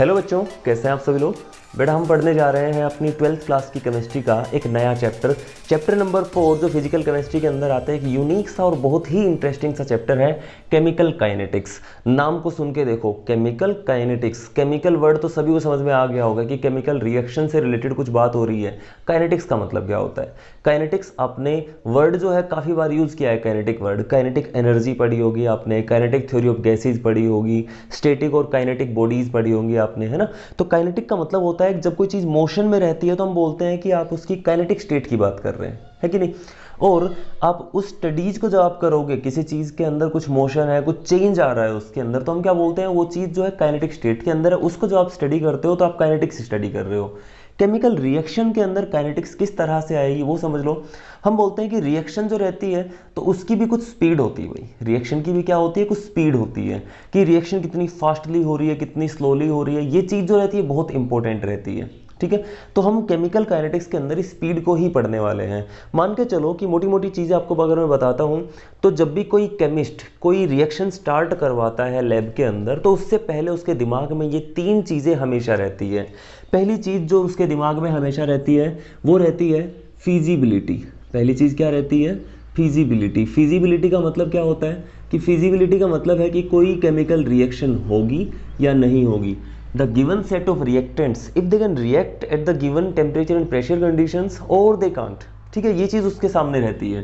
Hello बच्चों, कैसे हैं आप सभी लोग। बेटा हम पढ़ने जा रहे हैं अपनी 12th क्लास की केमिस्ट्री का एक नया चैप्टर नंबर 4 जो फिजिकल केमिस्ट्री के अंदर आता है। एक यूनिक सा और बहुत ही इंटरेस्टिंग सा चैप्टर है केमिकल काइनेटिक्स। नाम को सुन के देखो, केमिकल काइनेटिक्स। केमिकल वर्ड तो सभी को समझ में आ गया होगा कि केमिकल रिएक्शन से रिलेटेड कुछ बात हो रही है। काइनेटिक्स का मतलब क्या होता है। काइनेटिक्स आपने वर्ड जो है काफ़ी बार यूज़ किया है। काइनेटिक वर्ड, काइनेटिक एनर्जी पढ़ी होगी आपने, काइनेटिक थ्योरी ऑफ गैसेज पढ़ी होगी, स्टैटिक और काइनेटिक बॉडीज पढ़ी होंगी आपने, है ना। तो काइनेटिक का मतलब होता है कि जब कोई चीज़ मोशन में रहती है तो हम बोलते हैं कि आप उसकी काइनेटिक स्टेट की बात कर रहे हैं, है कि नहीं। और आप उस स्टडीज को जब आप करोगे, किसी चीज़ के अंदर कुछ मोशन है, कुछ चेंज आ रहा है उसके अंदर, तो हम क्या बोलते हैं, वो चीज़ जो है काइनेटिक स्टेट के अंदर है, उसको जो आप स्टडी करते हो तो आप काइनेटिक्स स्टडी कर रहे हो। केमिकल रिएक्शन के अंदर काइनेटिक्स किस तरह से आएगी वो समझ लो। हम बोलते हैं कि रिएक्शन जो रहती है तो उसकी भी कुछ स्पीड होती है। भाई रिएक्शन की भी क्या होती है, कुछ स्पीड होती है कि रिएक्शन कितनी फास्टली हो रही है, कितनी स्लोली हो रही है। ये चीज़ जो रहती है बहुत इंपॉर्टेंट रहती है, ठीक है। तो हम केमिकल काइनेटिक्स के अंदर स्पीड को ही पढ़ने वाले हैं। मान के चलो कि मोटी मोटी चीज़ें आपको अगर मैं बताता हूँ, तो जब भी कोई केमिस्ट कोई रिएक्शन स्टार्ट करवाता है लैब के अंदर, तो उससे पहले उसके दिमाग में ये 3 चीज़ें हमेशा रहती है। पहली चीज़ जो उसके दिमाग में हमेशा रहती है वो रहती है फिजिबिलिटी। पहली चीज़ क्या रहती है, फिजिबिलिटी। फिजिबिलिटी का मतलब क्या होता है कि फिजिबिलिटी का मतलब है कि कोई केमिकल रिएक्शन होगी या नहीं होगी। The given set of reactants, if they can react at the given temperature and pressure conditions or they can't, ठीक है। ये चीज़ उसके सामने रहती है।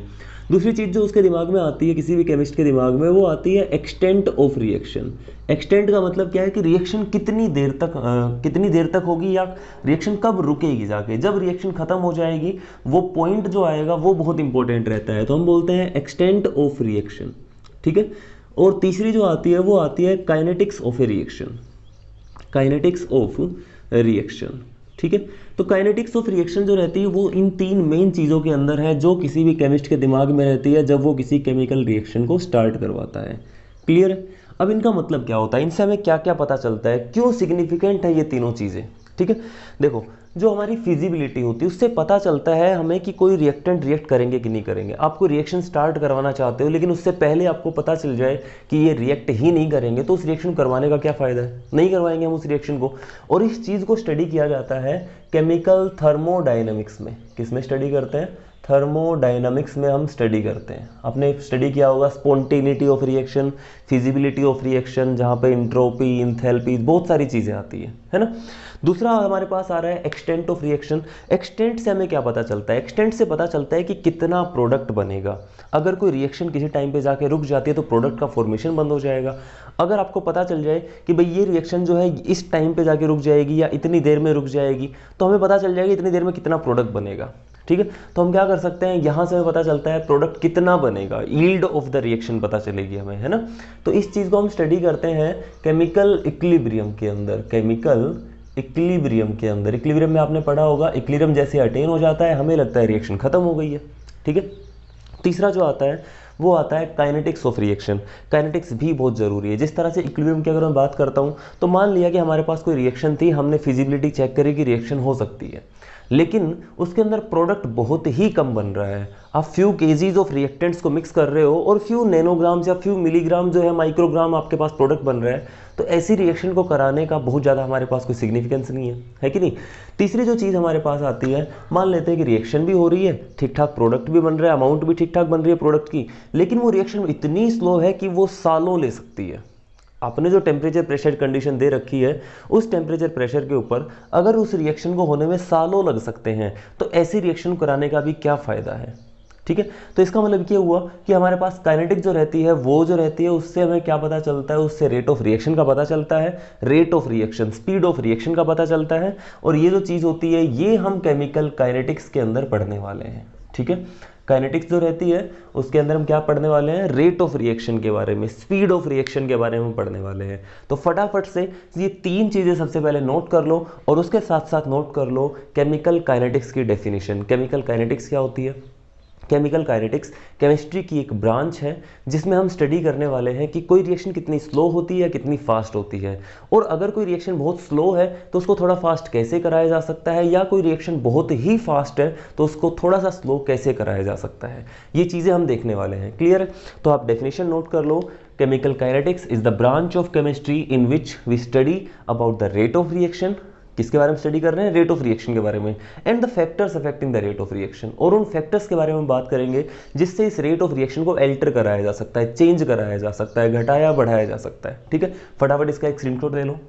दूसरी चीज़ जो उसके दिमाग में आती है, किसी भी केमिस्ट के दिमाग में, वो आती है एक्सटेंट ऑफ रिएक्शन। एक्सटेंट का मतलब क्या है कि रिएक्शन कितनी देर तक होगी या रिएक्शन कब रुकेगी जाके। जब रिएक्शन खत्म हो जाएगी वो पॉइंट जो आएगा वो बहुत इंपॉर्टेंट रहता है, तो हम बोलते हैं एक्सटेंट ऑफ रिएक्शन, ठीक है। और तीसरी जो आती है वो आती है kinetics of A reaction. Kinetics of reaction, ठीक है। तो काइनेटिक्स ऑफ रिएक्शन जो रहती है वो इन 3 मेन चीज़ों के अंदर है जो किसी भी केमिस्ट के दिमाग में रहती है जब वो किसी केमिकल रिएक्शन को स्टार्ट करवाता है। क्लियर है। अब इनका मतलब क्या होता है, इनसे हमें क्या क्या पता चलता है, क्यों सिग्निफिकेंट है ये तीनों चीज़ें, ठीक है। देखो, जो हमारी फिजिबिलिटी होती है उससे पता चलता है हमें कि कोई रिएक्टेंट रिएक्ट करेंगे कि नहीं करेंगे। आपको रिएक्शन स्टार्ट करवाना चाहते हो लेकिन उससे पहले आपको पता चल जाए कि ये रिएक्ट ही नहीं करेंगे, तो उस रिएक्शन करवाने का क्या फ़ायदा है, नहीं करवाएंगे हम उस रिएक्शन को। और इस चीज़ को स्टडी किया जाता है केमिकल थर्मोडाइनमिक्स में। किस में स्टडी करते हैं, थर्मोडाइनमिक्स में हम स्टडी करते हैं। आपने स्टडी किया होगा spontaneity of reaction, feasibility of reaction, जहाँ पे इंट्रोपी, इंथैल्पी, बहुत सारी चीज़ें आती है ना। दूसरा हमारे पास आ रहा है एक्सटेंट ऑफ रिएक्शन। एक्सटेंट से हमें क्या पता चलता है, एक्सटेंट से पता चलता है कि कितना प्रोडक्ट बनेगा। अगर कोई रिएक्शन किसी टाइम पे जाके रुक जाती है तो प्रोडक्ट का फॉर्मेशन बंद हो जाएगा। अगर आपको पता चल जाए कि भाई ये रिएक्शन जो है इस टाइम पे जाके रुक जाएगी या इतनी देर में रुक जाएगी, तो हमें पता चल जाएगा इतनी देर में कितना प्रोडक्ट बनेगा, ठीक है। तो हम क्या कर सकते हैं, यहाँ से हमें पता चलता है प्रोडक्ट कितना बनेगा, यील्ड ऑफ द रिएक्शन पता चलेगी हमें, है ना। तो इस चीज़ को हम स्टडी करते हैं केमिकल इक्विलिब्रियम के अंदर। केमिकल इक्विलिब्रियम के अंदर, इक्विलिब्रियम में आपने पढ़ा होगा, इक्विलिब्रियम जैसे अटेन हो जाता है हमें लगता है रिएक्शन खत्म हो गई है, ठीक है। तीसरा जो आता है वो आता है काइनेटिक्स ऑफ रिएक्शन। काइनेटिक्स भी बहुत ज़रूरी है। जिस तरह से इक्विलिब्रियम की अगर मैं बात करता हूँ, तो मान लिया कि हमारे पास कोई रिएक्शन थी, हमने फिजिबिलिटी चेक करी कि रिएक्शन हो सकती है, लेकिन उसके अंदर प्रोडक्ट बहुत ही कम बन रहा है। आप फ्यू केजीज ऑफ रिएक्टेंट्स को मिक्स कर रहे हो और फ्यू नैनोग्राम्स या फ्यू मिलीग्राम जो है माइक्रोग्राम आपके पास प्रोडक्ट बन रहा है, तो ऐसी रिएक्शन को कराने का बहुत ज़्यादा हमारे पास कोई सिग्निफिकेंस नहीं है कि नहीं। तीसरी जो चीज़ हमारे पास आती है, मान लेते हैं कि रिएक्शन भी हो रही है, ठीक ठाक प्रोडक्ट भी बन रहा है, अमाउंट भी ठीक ठाक बन रही है प्रोडक्ट की, लेकिन वो रिएक्शन इतनी स्लो है कि वो सालों ले सकती है। आपने जो टेम्परेचर प्रेशर कंडीशन दे रखी है, उस टेम्परेचर प्रेशर के ऊपर अगर उस रिएक्शन को होने में सालों लग सकते हैं, तो ऐसी रिएक्शन कराने का भी क्या फ़ायदा है, ठीक है। तो इसका मतलब क्या हुआ कि हमारे पास काइनेटिक जो रहती है वो जो रहती है उससे हमें क्या पता चलता है, उससे रेट ऑफ रिएक्शन का पता चलता है, rate of reaction, speed of reaction का पता चलता है। और ये जो चीज़ होती है ये हम केमिकल काइनेटिक्स के अंदर पढ़ने वाले हैं, ठीक है। काइनेटिक्स जो रहती है उसके अंदर हम क्या पढ़ने वाले हैं, रेट ऑफ रिएक्शन के बारे में, स्पीड ऑफ रिएक्शन के बारे में हम पढ़ने वाले हैं। तो फटाफट से ये 3 चीज़ें सबसे पहले नोट कर लो और उसके साथ साथ नोट कर लो केमिकल काइनेटिक्स की डेफिनेशन। केमिकल काइनेटिक्स क्या होती है, केमिकल काइनेटिक्स केमिस्ट्री की एक ब्रांच है जिसमें हम स्टडी करने वाले हैं कि कोई रिएक्शन कितनी स्लो होती है या कितनी फास्ट होती है, और अगर कोई रिएक्शन बहुत स्लो है तो उसको थोड़ा फास्ट कैसे कराया जा सकता है, या कोई रिएक्शन बहुत ही फास्ट है तो उसको थोड़ा सा स्लो कैसे कराया जा सकता है। ये चीज़ें हम देखने वाले हैं। क्लियर है? तो आप डेफिनेशन नोट कर लो। Chemical kinetics is the branch of chemistry in which we study about the rate of reaction. किसके बारे में स्टडी कर रहे हैं? रेट ऑफ रिएक्शन के बारे में। And the factors affecting the rate of reaction, और उन फैक्टर्स के बारे में बात करेंगे जिससे इस रेट ऑफ रिएक्शन को अल्टर कराया जा सकता है, चेंज कराया जा सकता है, घटाया बढ़ाया जा सकता है। ठीक है, फटाफट इसका एक स्क्रीनशॉट ले लो।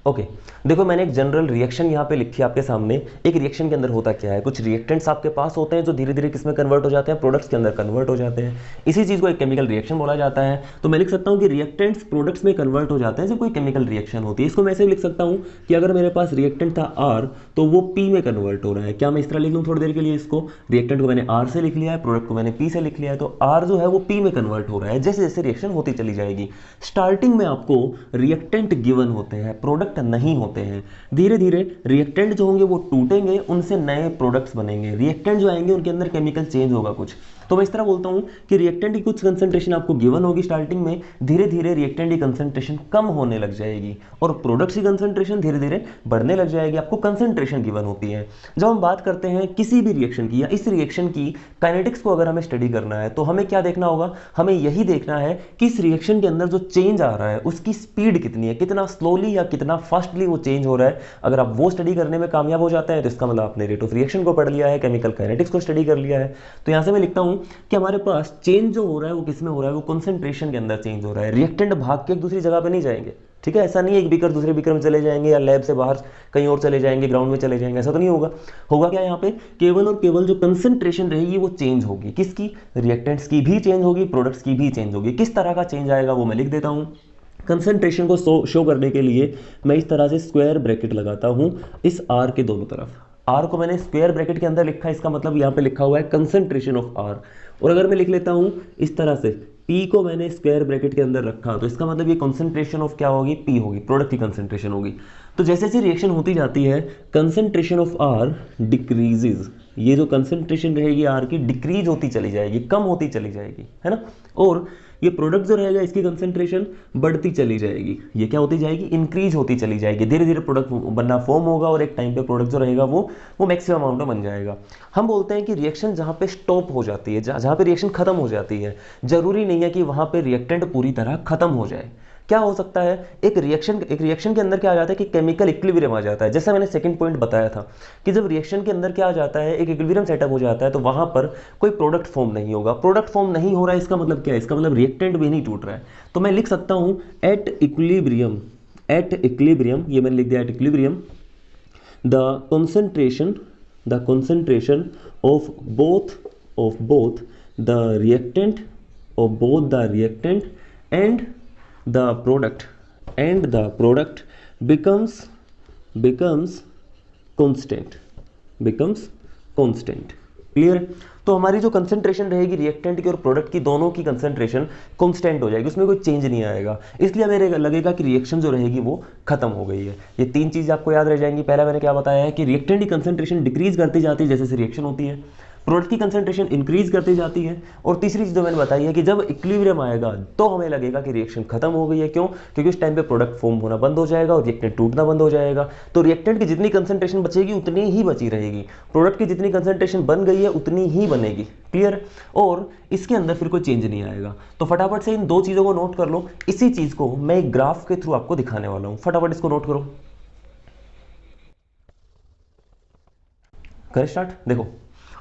ओके देखो, मैंने एक जनरल रिएक्शन यहाँ पे लिखी है आपके सामने। एक रिएक्शन के अंदर होता क्या है, कुछ रिएक्टेंट्स आपके पास होते हैं जो धीरे धीरे किसमें कन्वर्ट हो जाते हैं, प्रोडक्ट्स के अंदर कन्वर्ट हो जाते हैं। इसी चीज़ को एक केमिकल रिएक्शन बोला जाता है। तो मैं लिख सकता हूँ कि रिएक्टेंट्स प्रोडक्ट्स में कन्वर्ट हो जाते हैं जब कोई केमिकल रिएक्शन होती है। इसको मैं ऐसे लिख सकता हूँ कि अगर मेरे पास रिएक्टेंट था R तो वो P में कन्वर्ट हो रहा है। क्या मैं इस तरह लिख लूँ थोड़ी देर के लिए? इसको रिएक्टेंट को मैंने R से लिख लिया है, प्रोडक्ट को मैंने P से लिख लिया है, तो R जो है वो P में कन्वर्ट हो रहा है जैसे जैसे रिएक्शन होती चली जाएगी। स्टार्टिंग में आपको रिएक्टेंट गिवन होते हैं, प्रोडक्ट नहीं होते हैं। धीरे धीरे रिएक्टेंट जो होंगे वो टूटेंगे, उनसे नए प्रोडक्ट्स बनेंगे। रिएक्टेंट जो आएंगे उनके अंदर केमिकल चेंज होगा कुछ। तो मैं इस तरह बोलता हूं कि रिएक्टेंट की कुछ कंसंट्रेशन आपको गिवन होगी स्टार्टिंग में, धीरे धीरे रिएक्टेंट की कंसंट्रेशन कम होने लग जाएगी और प्रोडक्ट्स की कंसंट्रेशन धीरे धीरे बढ़ने लग जाएगी। आपको कंसंट्रेशन गिवन होती है। जब हम बात करते हैं किसी भी रिएक्शन की या इस रिएक्शन की काइनेटिक्स को अगर हमें स्टडी करना है तो हमें क्या देखना होगा? हमें यही देखना है कि इस रिएक्शन के अंदर जो चेंज आ रहा है उसकी स्पीड कितनी है, कितना स्लोली या कितना फास्टली वो चेंज हो रहा है। अगर आप वो स्टडी करने में कामयाब हो जाते हैं तो इसका मतलब आपने रेट ऑफ रिएक्शन को पढ़ लिया है, केमिकल काइनेटिक्स को स्टडी कर लिया है। तो यहां से मैं लिखता हूं कि हमारे पास चेंज जो हो रहा है वो किस में हो रहा है? वो कंसंट्रेशन के अंदर चेंज हो रहा है। रिएक्टेंट भाग के एक दूसरी जगह पे नहीं जाएंगे। ठीक है, ऐसा नहीं है एक बीकर दूसरे बीकर में चले जाएंगे या लैब से बाहर कहीं और चले जाएंगे, ग्राउंड में चले जाएंगे, ऐसा तो नहीं होगा। होगा क्या यहाँ पे? केवल और केवल जो कंसंट्रेशन रहेगी वो चेंज होगी। किसकी? रिएक्टेंट्स की भी चेंज होगी, प्रोडक्ट्स की भी चेंज होगी। किस तरह का चेंज आएगा वो मैं लिख देता हूँ। कंसंट्रेशन को शो करने के लिए मैं इस तरह से स्क्वायर ब्रैकेट लगाता हूं इस R के दोनों तरफ। R को मैंने स्क्वायर ब्रैकेट के अंदर लिखा है, इसका मतलब यहाँ पे लिखा हुआ है कंसंट्रेशन ऑफ R। और अगर मैं लिख लेता हूं इस तरह से P को मैंने स्क्वायर ब्रैकेट के अंदर रखा तो इसका मतलब ये कंसंट्रेशन ऑफ क्या होगी? P होगी, प्रोडक्ट की कंसंट्रेशन होगी। तो जैसे जैसे रिएक्शन होती जाती है कंसंट्रेशन ऑफ R डिक्रीजेज। ये जो कंसंट्रेशन रहेगी R की डिक्रीज होती चली जाएगी, कम होती चली जाएगी, है ना। और ये प्रोडक्ट जो रहेगा इसकी कंसंट्रेशन बढ़ती चली जाएगी। ये क्या होती जाएगी? इंक्रीज होती चली जाएगी। धीरे धीरे प्रोडक्ट बनना फॉर्म होगा और एक टाइम पे प्रोडक्ट जो रहेगा वो मैक्सिमम अमाउंट में बन जाएगा। हम बोलते हैं कि रिएक्शन जहाँ पे स्टॉप हो जाती है, जहाँ पे रिएक्शन खत्म हो जाती है, जरूरी नहीं है कि वहाँ पे रिएक्टेंट पूरी तरह खत्म हो जाए। क्या हो सकता है? एक रिएक्शन के अंदर क्या आ जाता है कि केमिकल इक्विलिब्रियम आ जाता है। जैसा मैंने सेकंड पॉइंट बताया था कि जब रिएक्शन के अंदर क्या आ जाता है, एक इक्विलिब्रियम सेटअप हो जाता है तो वहां पर कोई प्रोडक्ट फॉर्म नहीं होगा। प्रोडक्ट फॉर्म नहीं हो रहा है इसका मतलब क्या है? इसका मतलब रिएक्टेंट भी नहीं टूट रहा है। तो मैं लिख सकता हूं एट इक्विलिब्रियम, ये मैंने लिख दिया at equilibrium the concentration of both the reactant and the product becomes constant। Clear है? तो हमारी जो कंसंट्रेशन रहेगी रिएक्टेंट की और प्रोडक्ट की, दोनों की कंसंट्रेशन कांस्टेंट हो जाएगी, उसमें कोई चेंज नहीं आएगा। इसलिए हमें लगेगा कि रिएक्शन जो रहेगी वो खत्म हो गई है। ये तीन चीज़ आपको याद रह जाएंगी। पहला मैंने क्या बताया है कि रिएक्टेंट की कंसंट्रेशन डिक्रीज करती जाती है जैसे जैसे रिएक्शन होती है, प्रोडक्ट की कंसंट्रेशन इंक्रीज करती जाती है, और तीसरी चीज जो मैंने बताई है कि जब इक्विलिब्रियम आएगा तो हमें लगेगा कि रिएक्शन खत्म हो गई है। क्यों? क्योंकि उस टाइम पे प्रोडक्ट फॉर्म होना बंद हो जाएगा और रिएक्टेंट टूटना बंद हो जाएगा। तो रिएक्टेंट की जितनी कंसंट्रेशन बचेगी उतनी ही बची रहेगी, प्रोडक्ट की जितनी कंसंट्रेशन बन गई है उतनी ही बनेगी। क्लियर? और इसके अंदर फिर कोई चेंज नहीं आएगा। तो फटाफट से इन दो चीजों को नोट कर लो। इसी चीज को मैं एक ग्राफ के थ्रू आपको दिखाने वाला हूं। फटाफट इसको नोट करो। करें स्टार्ट। देखो,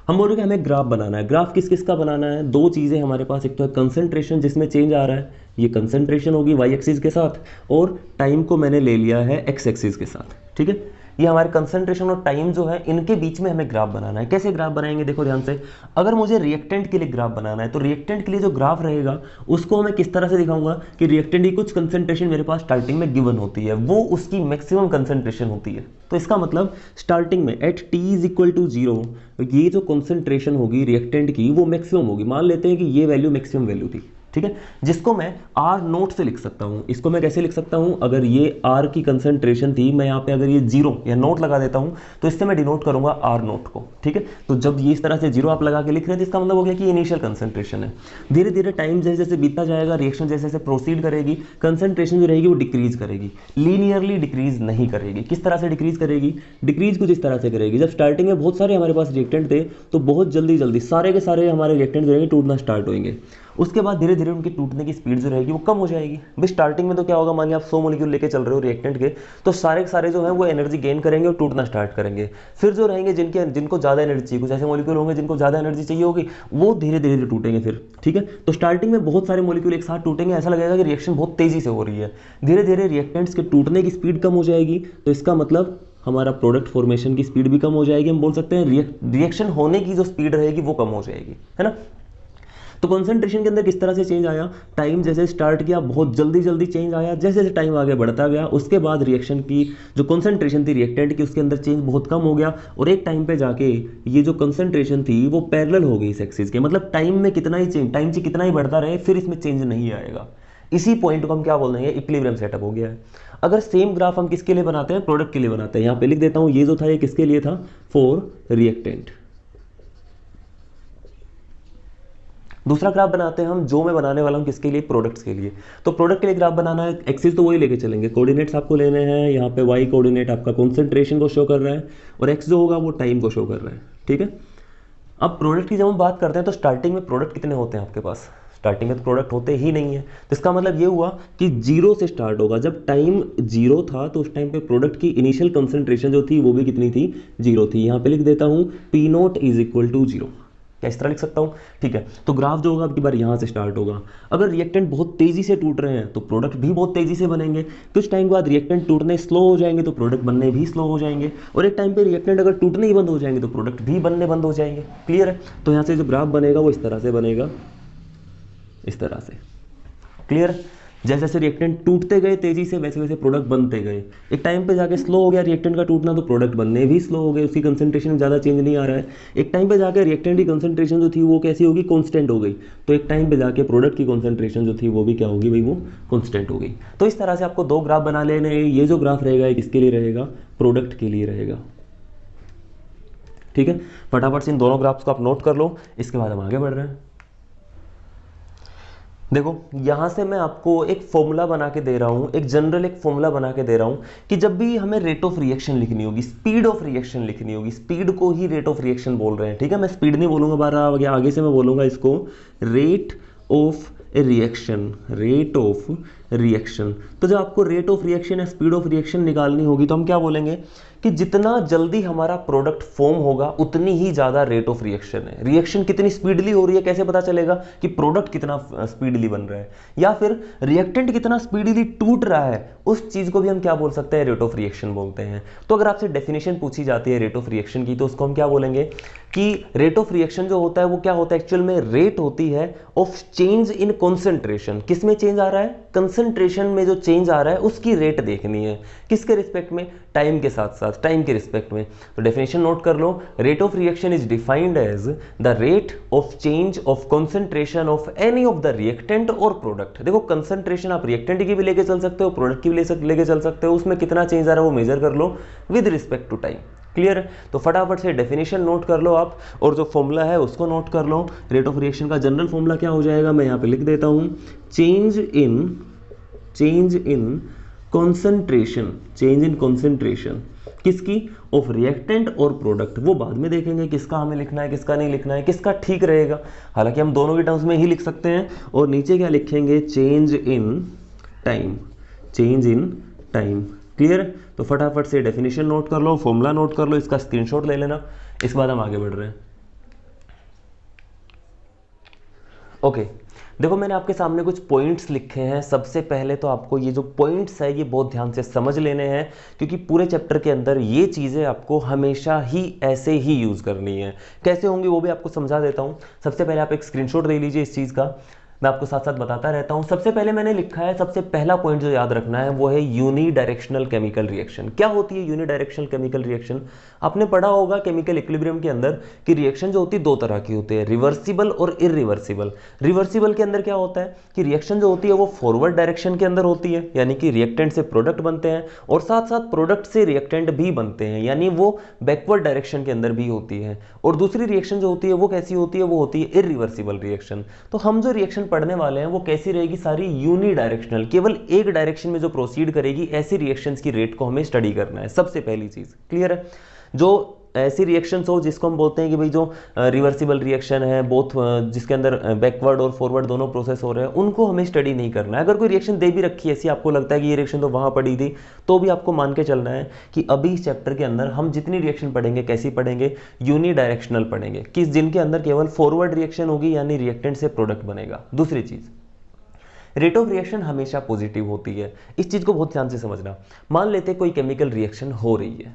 हम बोल रहे हैं कि हमें ग्राफ बनाना है। ग्राफ किस किस का बनाना है? दो चीजें हमारे पास, एक तो है कंसंट्रेशन जिसमें चेंज आ रहा है, ये कंसंट्रेशन होगी वाई एक्सिस के साथ, और टाइम को मैंने ले लिया है एक्स एक्सिस के साथ। ठीक है, ये हमारे कंसंट्रेशन और टाइम जो है इनके बीच में हमें ग्राफ बनाना है। कैसे ग्राफ बनाएंगे? देखो ध्यान से, अगर मुझे रिएक्टेंट के लिए ग्राफ बनाना है तो रिएक्टेंट के लिए जो ग्राफ रहेगा उसको मैं किस तरह से दिखाऊंगा कि रिएक्टेंट की कुछ कंसंट्रेशन मेरे पास स्टार्टिंग में गिवन होती है, वो उसकी मैक्सिमम कंसंट्रेशन होती है। तो इसका मतलब स्टार्टिंग में at T is equal to 0 ये जो कंसंट्रेशन होगी रिएक्टेंट की वो मैक्सिमम होगी। मान लेते हैं कि ये वैल्यू मैक्सिमम वैल्यू थी। ठीक है, जिसको मैं आर नोट से लिख सकता हूं। इसको मैं कैसे लिख सकता हूं, अगर ये आर की कंसंट्रेशन थी, मैं यहाँ पे अगर ये जीरो या नोट लगा देता हूं तो इससे मैं डिनोट करूंगा आर नोट को। ठीक है, तो जब ये इस तरह से जीरो आप लगा के लिख रहे हैं तो इसका मतलब हो गया कि इनिशियल कंसंट्रेशन है। धीरे धीरे टाइम जैसे जैसे बीतता जाएगा, रिएक्शन जैसे जैसे प्रोसीड करेगी, कंसंट्रेशन जो रहेगी वो डिक्रीज करेगी, लीनियरली डिक्रीज नहीं करेगी। किस तरह से डिक्रीज करेगी, डिक्रीज कुछ इस तरह से करेगी, जब स्टार्टिंग में बहुत सारे हमारे पास रिएक्टेंट थे तो बहुत जल्दी जल्दी सारे के सारे हमारे रिएक्टेंट जो रहेंगे टूटना स्टार्ट होंगे। उसके बाद धीरे धीरे उनकी टूटने की स्पीड जो रहेगी वो कम हो जाएगी। भाई स्टार्टिंग में तो क्या होगा, मानिए आप 100 मॉलिक्यूल लेके चल रहे हो रिएक्टेंट के, तो सारे के सारे जो है वो एनर्जी गेन करेंगे और टूटना स्टार्ट करेंगे। फिर जो रहेंगे जिनको ज़्यादा एनर्जी चाहिए, कुछ ऐसे मॉलिक्यूल होंगे जिनको ज़्यादा एनर्जी चाहिए होगी, वो धीरे धीरे टूटेंगे फिर। ठीक है, तो स्टार्टिंग में बहुत सारे मॉलिक्यूल एक साथ टूटेंगे, ऐसा लगेगा कि रिएक्शन बहुत तेजी से हो रही है। धीरे धीरे रिएक्टेंट्स के टूटने की स्पीड कम हो जाएगी, तो इसका मतलब हमारा प्रोडक्ट फॉर्मेशन की स्पीड भी कम हो जाएगी। हम बोल सकते हैं रिएक्शन होने की जो स्पीड रहेगी वो कम हो जाएगी, है ना। तो कंसंट्रेशन के अंदर किस तरह से चेंज आया, टाइम जैसे स्टार्ट किया बहुत जल्दी जल्दी चेंज आया, जैसे जैसे टाइम आगे बढ़ता गया उसके बाद रिएक्शन की जो कंसंट्रेशन थी रिएक्टेंट की उसके अंदर चेंज बहुत कम हो गया, और एक टाइम पे जाके ये जो कंसंट्रेशन थी वो पैरेलल हो गई इस एक्सिस के। मतलब टाइम में कितना ही चेंज, टाइम से कितना ही बढ़ता रहे फिर इसमें चेंज नहीं आएगा। इसी पॉइंट को हम क्या बोल रहे हैं, इक्विलिब्रियम सेटअप हो गया है। अगर सेम ग्राफ हम किसके लिए बनाते हैं, प्रोडक्ट के लिए बनाते हैं। यहाँ पे लिख देता हूँ, ये जो था ये किसके लिए था, फॉर रिएक्टेंट। दूसरा ग्राफ बनाते हैं हम, जो मैं बनाने वाला हूं किसके लिए, प्रोडक्ट्स के लिए। तो प्रोडक्ट के लिए ग्राफ बनाना है, एक्सिस तो वही लेके चलेंगे, कोऑर्डिनेट्स आपको लेने हैं। यहाँ पे वाई कोऑर्डिनेट आपका कंसंट्रेशन को शो कर रहा है और एक्स जो होगा वो टाइम को शो कर रहा है। ठीक है, अब प्रोडक्ट की जब हम बात करते हैं तो स्टार्टिंग में प्रोडक्ट कितने होते हैं आपके पास, स्टार्टिंग में तो प्रोडक्ट होते ही नहीं है। तो इसका मतलब ये हुआ कि जीरो से स्टार्ट होगा। जब टाइम जीरो था तो उस टाइम पे प्रोडक्ट की इनिशियल कंसंट्रेशन जो थी वो भी कितनी थी, जीरो थी। यहाँ पे लिख देता हूँ P naught is equal to zero. क्या इस तरह लिख सकता हूँ, ठीक है। तो ग्राफ जो होगा अब की बार यहाँ से स्टार्ट होगा। अगर रिएक्टेंट बहुत तेजी से टूट रहे हैं तो प्रोडक्ट भी बहुत तेजी से बनेंगे। कुछ टाइम के बाद रिएक्टेंट टूटने स्लो हो जाएंगे तो प्रोडक्ट बनने भी स्लो हो जाएंगे, और एक टाइम पे रिएक्टेंट अगर टूटने ही बंद हो जाएंगे तो प्रोडक्ट भी बनने बंद हो जाएंगे। क्लियर है, तो यहाँ से जो ग्राफ बनेगा वो इस तरह से बनेगा, इस तरह से। क्लियर, जैसे जैसे रिएक्टेंट टूटते गए तेजी से वैसे वैसे प्रोडक्ट बनते गए। एक टाइम पे जाके स्लो हो गया रिएक्टेंट का टूटना तो प्रोडक्ट बनने भी स्लो हो गए, उसकी कंसंट्रेशन में ज़्यादा चेंज नहीं आ रहा है। एक टाइम पे जाके रिएक्टेंट की कंसंट्रेशन जो थी वो कैसी होगी, कांस्टेंट हो गई। तो एक टाइम पे जाके प्रोडक्ट की कंसंट्रेशन जो थी वो भी क्या होगी भाई, वो कांस्टेंट हो गई। तो इस तरह से आपको दो ग्राफ बना लेने। ये जो ग्राफ रहेगा ये किसके लिए रहेगा, प्रोडक्ट के लिए रहेगा। ठीक है, फटाफट से इन दोनों ग्राफ्स को आप नोट कर लो, इसके बाद हम आगे बढ़ रहे हैं। देखो यहाँ से मैं आपको एक फॉर्मूला बना के दे रहा हूँ, एक जनरल एक फॉर्मूला बना के दे रहा हूँ कि जब भी हमें रेट ऑफ रिएक्शन लिखनी होगी, स्पीड ऑफ रिएक्शन लिखनी होगी, स्पीड को ही रेट ऑफ रिएक्शन बोल रहे हैं। ठीक है, मैं स्पीड नहीं बोलूँगा बार आगे से मैं बोलूँगा इसको rate of reaction, rate of reaction. तो जब आपको रेट ऑफ रिएक्शन या स्पीड ऑफ रिएक्शन निकालनी होगी तो हम क्या बोलेंगे कि जितना जल्दी हमारा प्रोडक्ट फॉर्म होगा उतनी ही ज़्यादा रेट ऑफ रिएक्शन है। रिएक्शन कितनी स्पीडली हो रही है कैसे पता चलेगा कि प्रोडक्ट कितना स्पीडली बन रहा है, या फिर रिएक्टेंट कितना स्पीडली टूट रहा है, उस चीज़ को भी हम क्या बोल सकते हैं, रेट ऑफ रिएक्शन बोलते हैं। तो अगर आपसे डेफिनेशन पूछी जाती है रेट ऑफ रिएक्शन की तो उसको हम क्या बोलेंगे कि रेट ऑफ रिएक्शन जो होता है वो क्या होता है, एक्चुअल में रेट होती है ऑफ चेंज इन कॉन्सेंट्रेशन। किस में चेंज आ रहा है, कंसंट्रेशन में जो चेंज आ रहा है उसकी रेट देखनी है, किसके रिस्पेक्ट में, टाइम के साथ साथ, टाइम के रिस्पेक्ट में। तो डेफिनेशन नोट कर लो, rate of reaction is defined as the rate of change of concentration of any of the reactant और प्रोडक्ट। देखो कंसंट्रेशन आप रिएक्टेंट की भी लेके चल सकते हो, प्रोडक्ट की भी लेके चल सकते हो, उसमें कितना चेंज आ रहा है वो मेजर कर लो with respect to time. Clear है, तो फटाफट से डेफिनेशन नोट कर लो आप, और जो फॉर्मूला है उसको नोट कर लो। रेट ऑफ रिएक्शन का जनरल फॉर्मूला क्या हो जाएगा, मैं यहाँ पे लिख देता हूँ, change in concentration, change in concentration किसकी, ऑफ रिएक्टेंट और प्रोडक्ट। वो बाद में देखेंगे किसका हमें लिखना है किसका नहीं लिखना है, किसका ठीक रहेगा। हालांकि हम दोनों के टर्म्स में ही लिख सकते हैं। और नीचे क्या लिखेंगे, change in time, change in time. Clear, तो फटाफट से डेफिनेशन नोट कर लो, फॉर्मूला नोट कर लो, इसका स्क्रीनशॉट ले लेना, इसके बाद हम आगे बढ़ रहे हैं। ओके, देखो मैंने आपके सामने कुछ पॉइंट्स लिखे हैं। सबसे पहले तो आपको ये जो पॉइंट्स है ये बहुत ध्यान से समझ लेने हैं, क्योंकि पूरे चैप्टर के अंदर ये चीज़ें आपको हमेशा ही ऐसे ही यूज़ करनी है। कैसे होंगी वो भी आपको समझा देता हूँ। सबसे पहले आप एक स्क्रीनशॉट ले लीजिए इस चीज़ का। मैं आपको साथ साथ बताता रहता हूं। सबसे पहले मैंने लिखा है, सबसे पहला पॉइंट जो याद रखना है वो है यूनिडायरेक्शनल केमिकल रिएक्शन। क्या होती है यूनिडायरेक्शनल केमिकल रिएक्शन? आपने पढ़ा होगा केमिकल इक्विलिब्रियम के अंदर कि रिएक्शन जो होती है दो तरह की होती है, रिवर्सिबल और इरिवर्सिबल। रिवर्सिबल के अंदर क्या होता है कि रिएक्शन जो होती है वो फॉरवर्ड डायरेक्शन के अंदर होती है, यानी कि रिएक्टेंट से प्रोडक्ट बनते हैं, और साथ साथ प्रोडक्ट से रिएक्टेंट भी बनते हैं, यानी वो बैकवर्ड डायरेक्शन के अंदर भी होती है। और दूसरी रिएक्शन जो होती है वो कैसी होती है? वो होती है इरिवर्सिबल रिएक्शन। तो हम जो रिएक्शन पढ़ने वाले हैं वो कैसी रहेगी? सारी यूनी डायरेक्शनल, केवल एक डायरेक्शन में जो प्रोसीड करेगी, ऐसी रिएक्शंस की रेट को हमें स्टडी करना है। सबसे पहली चीज क्लियर है। जो ऐसी रिएक्शंस हो जिसको हम बोलते हैं कि भाई जो रिवर्सिबल रिएक्शन है, बोथ जिसके अंदर बैकवर्ड और फॉरवर्ड दोनों प्रोसेस हो रहे हैं, उनको हमें स्टडी नहीं करना है। अगर कोई रिएक्शन दे भी रखी है ऐसी, आपको लगता है कि ये रिएक्शन तो वहां पड़ी थी, तो भी आपको मान के चलना है कि अभी इस चैप्टर के अंदर हम जितनी रिएक्शन पढ़ेंगे कैसी पढ़ेंगे? यूनी डायरेक्शनल पढ़ेंगे, कि जिनके अंदर केवल फॉरवर्ड रिएक्शन होगी, यानी रिएक्टेंट से प्रोडक्ट बनेगा। दूसरी चीज, रेट ऑफ रिएक्शन हमेशा पॉजिटिव होती है। इस चीज को बहुत ध्यान से समझना। मान लेते कोई केमिकल रिएक्शन हो रही है,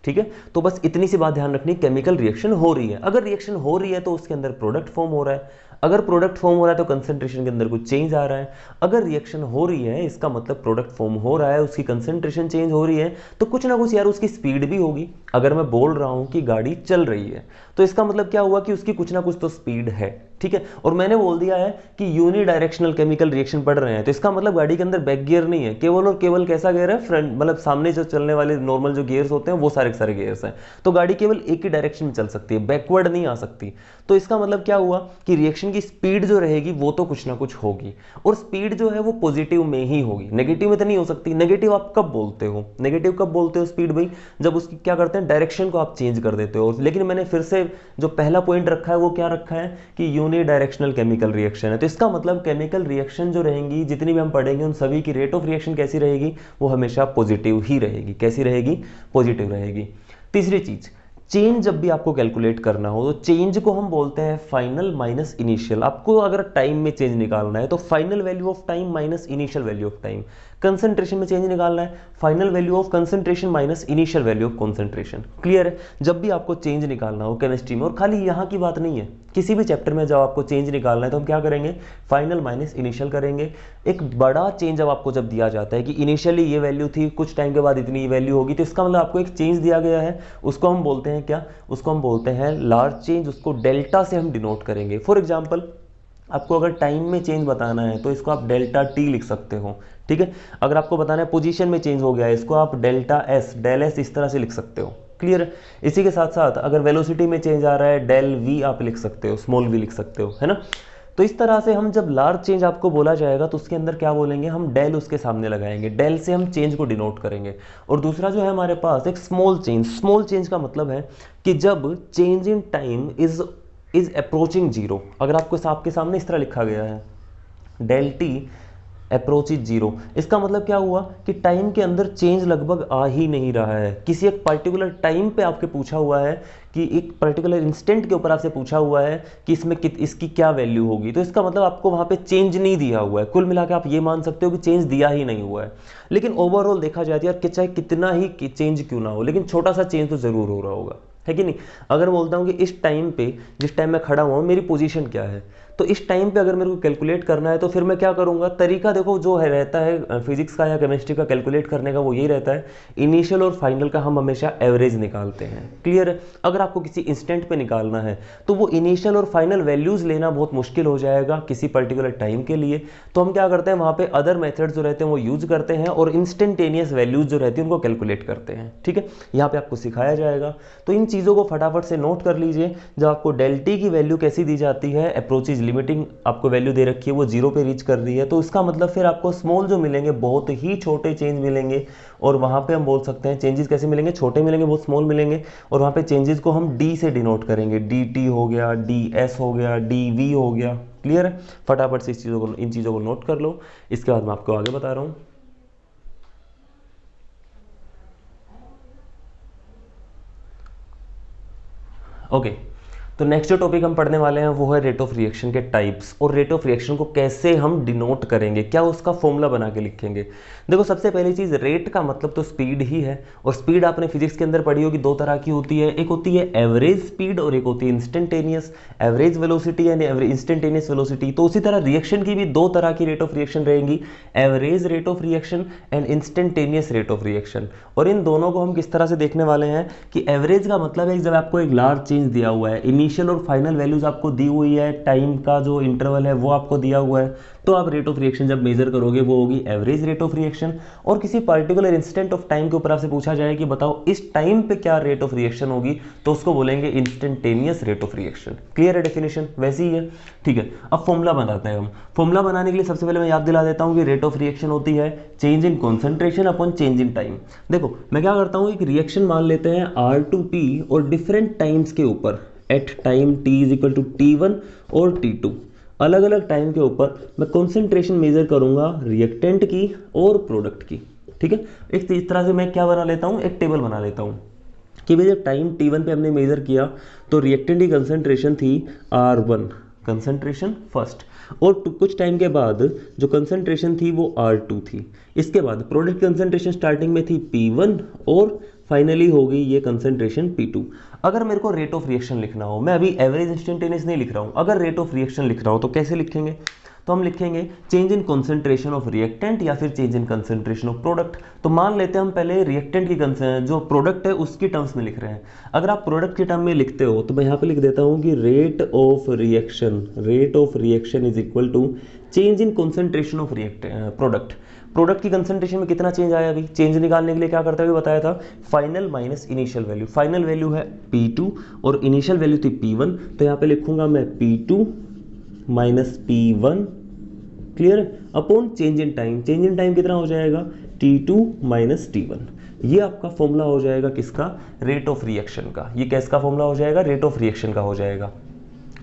ठीक है, तो बस इतनी सी बात ध्यान रखनी, केमिकल रिएक्शन हो रही है। अगर रिएक्शन हो रही है तो उसके अंदर प्रोडक्ट फॉर्म हो रहा है। अगर प्रोडक्ट फॉर्म हो रहा है तो कंसंट्रेशन के अंदर कुछ चेंज आ रहा है। अगर रिएक्शन हो रही है इसका मतलब प्रोडक्ट फॉर्म हो रहा है, उसकी कंसंट्रेशन चेंज हो रही है, तो कुछ ना कुछ यार उसकी स्पीड भी होगी। अगर मैं बोल रहा हूं कि गाड़ी चल रही है, तो इसका मतलब क्या हुआ कि उसकी कुछ ना कुछ तो स्पीड है, ठीक है। और मैंने बोल दिया है कि यूनी डायरेक्शनल केमिकल रिएक्शन पढ़ रहे हैं, तो इसका मतलब गाड़ी के अंदर बैक गियर नहीं है, केवल और केवल कैसा गियर है? फ्रंट, मतलब सामने जो चलने वाले नॉर्मल जो गियर्स होते हैं वो सारे के सारे गियर्स हैं। तो गाड़ी केवल एक ही डायरेक्शन में चल सकती है, बैकवर्ड नहीं आ सकती। तो इसका मतलब क्या हुआ कि रिएक्शन की स्पीड जो रहेगी वो तो कुछ ना कुछ होगी, और स्पीड जो है वो पॉजिटिव में ही होगी, नेगेटिव में तो नहीं हो सकती। नेगेटिव आप कब बोलते हो? नेगेटिव कब बोलते हो स्पीड भाई? जब उसकी क्या करते हैं, डायरेक्शन को आप चेंज कर देते हो। लेकिन मैंने फिर से जो पहला पॉइंट रखा है वो क्या रखा है कि यूनी डायरेक्शनल केमिकल रिएक्शन है। तो इसका मतलब केमिकल रिएक्शन जो रहेंगी जितनी भी हम पढ़ेंगे उन सभी की रेट ऑफ रिएक्शन कैसी रहेगी? वो हमेशा पॉजिटिव ही रहेगी। कैसी रहेगी? पॉजिटिव रहेगी। तीसरी चीज, चेंज जब भी आपको कैलकुलेट करना हो तो चेंज को हम बोलते हैं फाइनल माइनस इनिशियल। आपको अगर टाइम में चेंज निकालना है तो final value of time minus initial value of time. Concentration में चेंज निकालना है, final value of concentration minus initial value of concentration. Clear है? जब भी आपको चेंज निकालना हो केमिस्ट्री में, और खाली यहाँ की बात नहीं है, किसी भी चैप्टर में जब आपको चेंज निकालना है तो हम क्या करेंगे? फाइनल माइनस इनिशियल करेंगे। एक बड़ा चेंज आपको जब दिया जाता है कि इनिशियली ये वैल्यू थी, कुछ टाइम के बाद इतनी वैल्यू होगी, तो इसका मतलब आपको एक चेंज दिया गया है, उसको हम बोलते हैं क्या? उसको हम बोलते हैं लार्ज चेंज। उसको डेल्टा से हम डिनोट करेंगे। फॉर एग्जाम्पल, आपको अगर टाइम में चेंज बताना है तो इसको आप डेल्टा टी लिख सकते हो, ठीक है। अगर आपको बताना है पोजीशन में चेंज हो गया है, इसको आप डेल्टा एस, डेल एस इस तरह से लिख सकते हो। क्लियर है? इसी के साथ साथ अगर वेलोसिटी में चेंज आ रहा है, डेल वी आप लिख सकते हो, स्मॉल वी लिख सकते हो, है ना। तो इस तरह से हम जब लार्ज चेंज आपको बोला जाएगा तो उसके अंदर क्या बोलेंगे? हम डेल उसके सामने लगाएंगे, डेल से हम चेंज को डिनोट करेंगे। और दूसरा जो है हमारे पास एक स्मॉल चेंज। स्मॉल चेंज का मतलब है कि जब change in time is approaching zero. अगर आपके सामने इस तरह लिखा गया है, डेल टी अप्रोचिज जीरो, इसका मतलब क्या हुआ कि टाइम के अंदर चेंज लगभग आ ही नहीं रहा है। किसी एक पर्टिकुलर टाइम पे आपके पूछा हुआ है कि एक पर्टिकुलर इंस्टेंट के ऊपर आपसे पूछा हुआ है कि इसकी क्या वैल्यू होगी, तो इसका मतलब आपको वहां पे चेंज नहीं दिया हुआ है। कुल मिला के आप ये मान सकते हो कि चेंज दिया ही नहीं हुआ है। लेकिन ओवरऑल देखा जाए तो यार कि चाहे कितना ही चेंज क्यों ना हो, लेकिन छोटा सा चेंज तो जरूर हो रहा होगा, है कि नहीं। अगर बोलता हूँ कि इस टाइम पे, जिस टाइम मैं खड़ा हुआ हूँ, मेरी पोजीशन क्या है, तो इस टाइम पे अगर मेरे को कैलकुलेट करना है तो फिर मैं क्या करूंगा? तरीका देखो जो है रहता है फिजिक्स का या केमिस्ट्री का कैलकुलेट करने का, वो यही रहता है, इनिशियल और फाइनल का हम हमेशा एवरेज निकालते हैं। क्लियर है? अगर आपको किसी इंस्टेंट पे निकालना है तो वो इनिशियल और फाइनल वैल्यूज लेना बहुत मुश्किल हो जाएगा किसी पर्टिकुलर टाइम के लिए। तो हम क्या करते हैं, वहां पे अदर मेथड्स जो रहते हैं वो यूज करते हैं और इंस्टेंटेनियस वैल्यूज जो रहती है उनको कैलकुलेट करते हैं, ठीक है। यहाँ पे आपको सिखाया जाएगा, तो इन चीजों को फटाफट से नोट कर लीजिए। जब आपको डेल टी की वैल्यू कैसी दी जाती है, अप्रोचेज लिमिटिंग आपको वैल्यू दे रखी है, वो जीरो पे रीच कर रही है, तो इसका मतलब फिर आपको स्मॉल जो मिलेंगे बहुत ही छोटे चेंज मिलेंगे। और वहां पे हम बोल सकते हैं चेंजेस कैसे मिलेंगे? छोटे मिलेंगे, बहुत स्मॉल मिलेंगे। और वहां पे चेंजेस को हम डी से डिनोट करेंगे, डी टी हो गया, डी एस हो गया, डी वी हो गया। क्लियर है? फटाफट से इन चीजों को नोट कर लो, इसके बाद मैं आपको आगे बता रहा हूं। ओके, तो नेक्स्ट जो टॉपिक हम पढ़ने वाले हैं वो है रेट ऑफ रिएक्शन के टाइप्स, और रेट ऑफ रिएक्शन को कैसे हम डिनोट करेंगे, क्या उसका फॉर्मूला बना के लिखेंगे। देखो सबसे पहली चीज़, रेट का मतलब तो स्पीड ही है, और स्पीड आपने फिजिक्स के अंदर पढ़ी होगी, दो तरह की होती है, एक होती है एवरेज स्पीड और एक होती है instantaneous. Average velocity and instantaneous velocity. तो उसी तरह रिएक्शन की भी दो तरह की रेट ऑफ रिएक्शन रहेंगी, average rate of reaction and instantaneous rate of reaction. और इन दोनों को हम किस तरह से देखने वाले हैं कि एवरेज का मतलब है जब आपको एक लार्ज चेंज दिया हुआ है, इनिशियल और फाइनल वैल्यूज आपको दी हुई है, टाइम का जो इंटरवल है वो आपको दिया हुआ है, तो आप रेट ऑफ रिएक्शन जब मेजर करोगे वो होगी एवरेज रेट ऑफ रिएक्शन। और किसी पर्टिकुलर इंस्टेंट ऑफ टाइम के ऊपर आपसे पूछा जाए कि बताओ इस टाइम पे क्या रेट ऑफ रिएक्शन होगी, तो उसको बोलेंगे instantaneous rate of reaction. Clear है डेफिनेशन, वैसी ही है। ठीक है, अब फॉर्मूला बनाते हैं हम। फॉर्मूला बनाने के लिए सबसे पहले मैं याद दिला देता हूं कि रेट ऑफ रिएक्शन होती है change in concentration upon change in time. देखो मैं क्या करता हूं, एक रिएक्शन मान लेते हैं R2P और डिफरेंट टाइम्स के ऊपर, at time t is equal to T1 और T2, अलग अलग टाइम के ऊपर मैं कॉन्सेंट्रेशन मेजर करूंगा रिएक्टेंट की और प्रोडक्ट की। ठीक है, एक इस तरह से मैं क्या बना लेता हूं, एक टेबल बना लेता हूं कि भाई जब टाइम T1 पे हमने मेजर किया तो रिएक्टेंट की कंसेंट्रेशन थी R1, कंसेंट्रेशन फर्स्ट, और कुछ टाइम के बाद जो कंसेंट्रेशन थी वो R2 थी। इसके बाद प्रोडक्ट कंसेंट्रेशन स्टार्टिंग में थी P1 और फाइनली हो गई ये कंसेंट्रेशन P2। अगर मेरे को रेट ऑफ रिएक्शन लिखना हो, मैं अभी एवरेज इंस्टेंटेनियस नहीं लिख रहा हूँ, अगर रेट ऑफ रिएक्शन लिखना हो तो कैसे लिखेंगे, तो हम लिखेंगे change in concentration of reactant या फिर change in concentration of product. तो मान लेते हैं हम पहले रिएक्टेंट की जो प्रोडक्ट है उसकी टर्म्स में लिख रहे हैं। अगर आप प्रोडक्ट की टर्म में लिखते हो तो मैं यहाँ पे लिख देता हूँ कि rate of reaction is equal to change in concentration of product. Product की कंसेंट्रेशन में कितना चेंज आया, अभी चेंज निकालने के लिए क्या करते हुए बताया था, final minus initial value. Final value है P2 और इनिशियल वैल्यू थी P1, तो यहाँ पे लिखूंगा मैं P2 minus P1, clear, upon change in time. Change in time कितना हो जाएगा, T2 माइनस T1। ये आपका फॉर्मूला हो जाएगा किसका, रेट ऑफ रिएक्शन का। ये किसका फॉर्मूला हो जाएगा, रेट ऑफ रिएक्शन का हो जाएगा।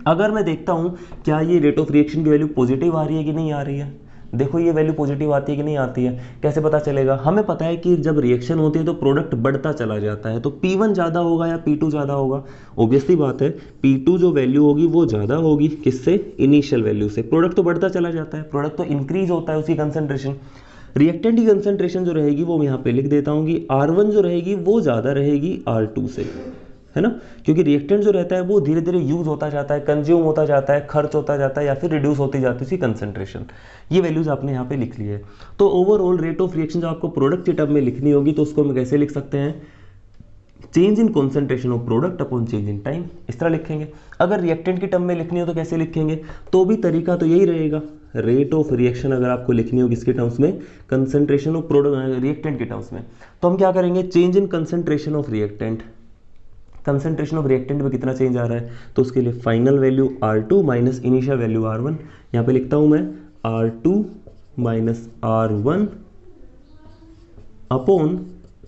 अगर मैं देखता हूं क्या ये रेट ऑफ रिएक्शन की वैल्यू पॉजिटिव आ रही है कि नहीं आ रही है, देखो ये वैल्यू पॉजिटिव आती है कि नहीं आती है, कैसे पता चलेगा, हमें पता है कि जब रिएक्शन होती है तो प्रोडक्ट बढ़ता चला जाता है, तो P1 ज़्यादा होगा या P2 ज़्यादा होगा, ऑब्वियसली बात है P2 जो वैल्यू होगी वो ज़्यादा होगी, किससे, इनिशियल वैल्यू से। प्रोडक्ट तो बढ़ता चला जाता है, प्रोडक्ट तो इंक्रीज होता है उसकी कंसेंट्रेशन। रिएक्टेंट की कंसेंट्रेशन जो रहेगी वो मैं यहाँ पे लिख देता हूँ कि R1 जो रहेगी वो ज़्यादा रहेगी R2 से, है ना, क्योंकि रिएक्टेंट जो रहता है वो धीरे धीरे यूज होता जाता है, कंज्यूम होता जाता है, खर्च होता जाता है या फिर रिड्यूस होती जाती है उसकी कंसेंट्रेशन। ये वैल्यूज आपने यहाँ पे लिख ली है। तो ओवरऑल रेट ऑफ रिएक्शन जो आपको प्रोडक्ट की टर्म में लिखनी होगी तो उसको हम कैसे लिख सकते हैं, change in concentration of product upon change in time, इस तरह लिखेंगे। अगर रिएक्टेंट की टर्म में लिखनी हो तो कैसे लिखेंगे, तो भी तरीका तो यही रहेगा। रेट ऑफ रिएक्शन अगर आपको लिखनी हो किसके टर्म्स में, कंसेंट्रेशन ऑफ प्रोडक्ट रिएक्टेंट के टर्म्स में, तो हम क्या करेंगे, change in concentration of reactant. Concentration of reactant में कितना चेंज आ रहा है, तो उसके लिए final value R2 minus initial value R1। यहाँ पे लिखता हूं मैं R2 minus R1 upon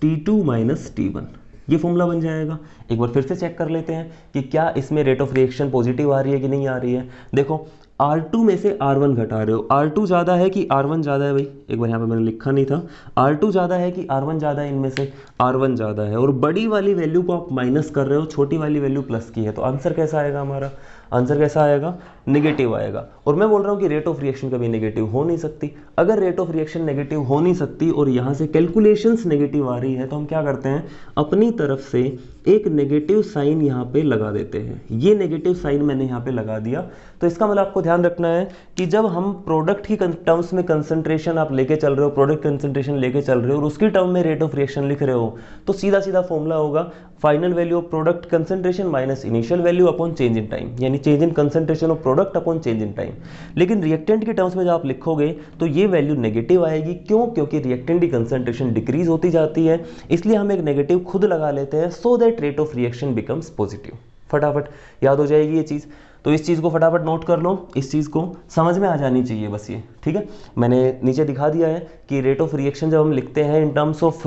T2 minus T1। ये फॉर्मूला बन जाएगा। एक बार फिर से चेक कर लेते हैं कि क्या इसमें रेट ऑफ रिएक्शन पॉजिटिव आ रही है कि नहीं आ रही है। देखो R2 में से R1 घटा रहे हो, R2 ज़्यादा है कि R1 ज़्यादा है, भाई एक बार यहाँ पे मैंने लिखा नहीं था, R2 ज़्यादा है कि R1 ज़्यादा है, इनमें से R1 ज़्यादा है, और बड़ी वाली वैल्यू को आप माइनस कर रहे हो, छोटी वाली वैल्यू प्लस की है, तो आंसर कैसा आएगा हमारा, आंसर कैसा आएगा, नेगेटिव आएगा। और मैं बोल रहा हूँ कि रेट ऑफ रिएक्शन कभी नेगेटिव हो नहीं सकती। अगर रेट ऑफ रिएक्शन नेगेटिव हो नहीं सकती और यहाँ से कैलकुलेशंस नेगेटिव आ रही है, तो हम क्या करते हैं, अपनी तरफ से एक नेगेटिव साइन यहाँ पे लगा देते हैं। ये नेगेटिव साइन मैंने यहाँ पे लगा दिया, तो इसका मतलब आपको ध्यान रखना है कि जब हम प्रोडक्ट की टर्म्स में कंसंट्रेशन आप लेके चल रहे हो, प्रोडक्ट कंसंट्रेशन लेके चल रहे हो और उसकी टर्म में रेट ऑफ रिएक्शन लिख रहे हो, तो सीधा सीधा फॉर्मूला होगा final value of product concentration minus initial value upon change in time, यानी change in concentration of product upon change in time. लेकिन रिएक्टेंट के टर्म्स में जब आप लिखोगे तो ये वैल्यू नेगेटिव आएगी। क्यों? क्योंकि रिएक्टेंट की कंसंट्रेशन डिक्रीज होती जाती है, इसलिए हम एक नेगेटिव खुद लगा लेते हैं, so that rate of reaction becomes positive. फटाफट याद हो जाएगी ये चीज़। तो इस चीज़ को फटाफट नोट कर लो, इस चीज़ को समझ में आ जानी चाहिए बस ये, ठीक है। मैंने नीचे दिखा दिया है कि रेट ऑफ रिएक्शन जब हम लिखते हैं in terms of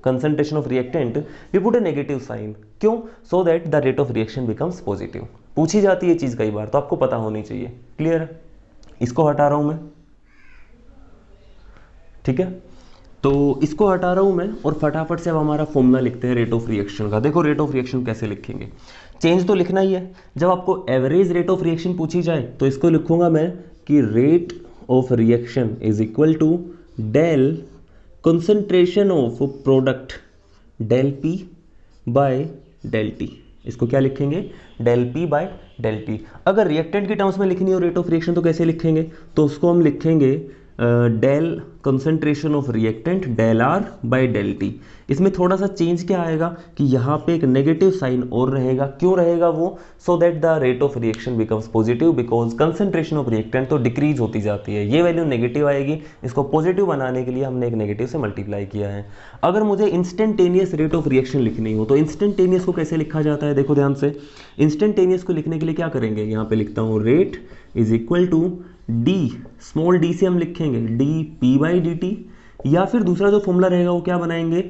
concentration of reactant, we put a negative sign. क्यों? So that the rate of reaction becomes positive. पूछी जाती है चीज़ कई बार, तो आपको पता होनी चाहिए। क्लियर है? इसको हटा रहा हूँ मैं, ठीक है। तो इसको हटा रहा हूं मैं और फटाफट से अब हमारा फॉर्मूला लिखते हैं रेट ऑफ रिएक्शन का। देखो रेट ऑफ रिएक्शन कैसे लिखेंगे, चेंज तो लिखना ही है। जब आपको एवरेज रेट ऑफ रिएक्शन पूछी जाए तो इसको लिखूंगा मैं कि rate of reaction is equal to del concentration of product del P by del T. इसको क्या लिखेंगे, del P by del T. अगर रिएक्टेंट के टर्म्स में लिखनी हो रेट ऑफ रिएक्शन तो कैसे लिखेंगे, तो उसको हम लिखेंगे del concentration of reactant del R by del T. इसमें थोड़ा सा चेंज क्या आएगा कि यहाँ पे एक नेगेटिव साइन और रहेगा। क्यों रहेगा वो, सो that the rate of reaction becomes positive, because concentration of reactant तो डिक्रीज होती जाती है, ये वैल्यू नेगेटिव आएगी। इसको पॉजिटिव बनाने के लिए हमने एक नेगेटिव से मल्टीप्लाई किया है। अगर मुझे इंस्टेंटेनियस रेट ऑफ रिएक्शन लिखनी हो तो इंस्टेंटेनियस को कैसे लिखा जाता है, देखो ध्यान से। इंस्टेंटेनियस को लिखने के लिए क्या करेंगे, यहाँ पे लिखता हूँ rate is equal to D, small D से हम लिखेंगे D P by D T, या फिर दूसरा जो फॉर्मूला रहेगा वो क्या बनाएंगे,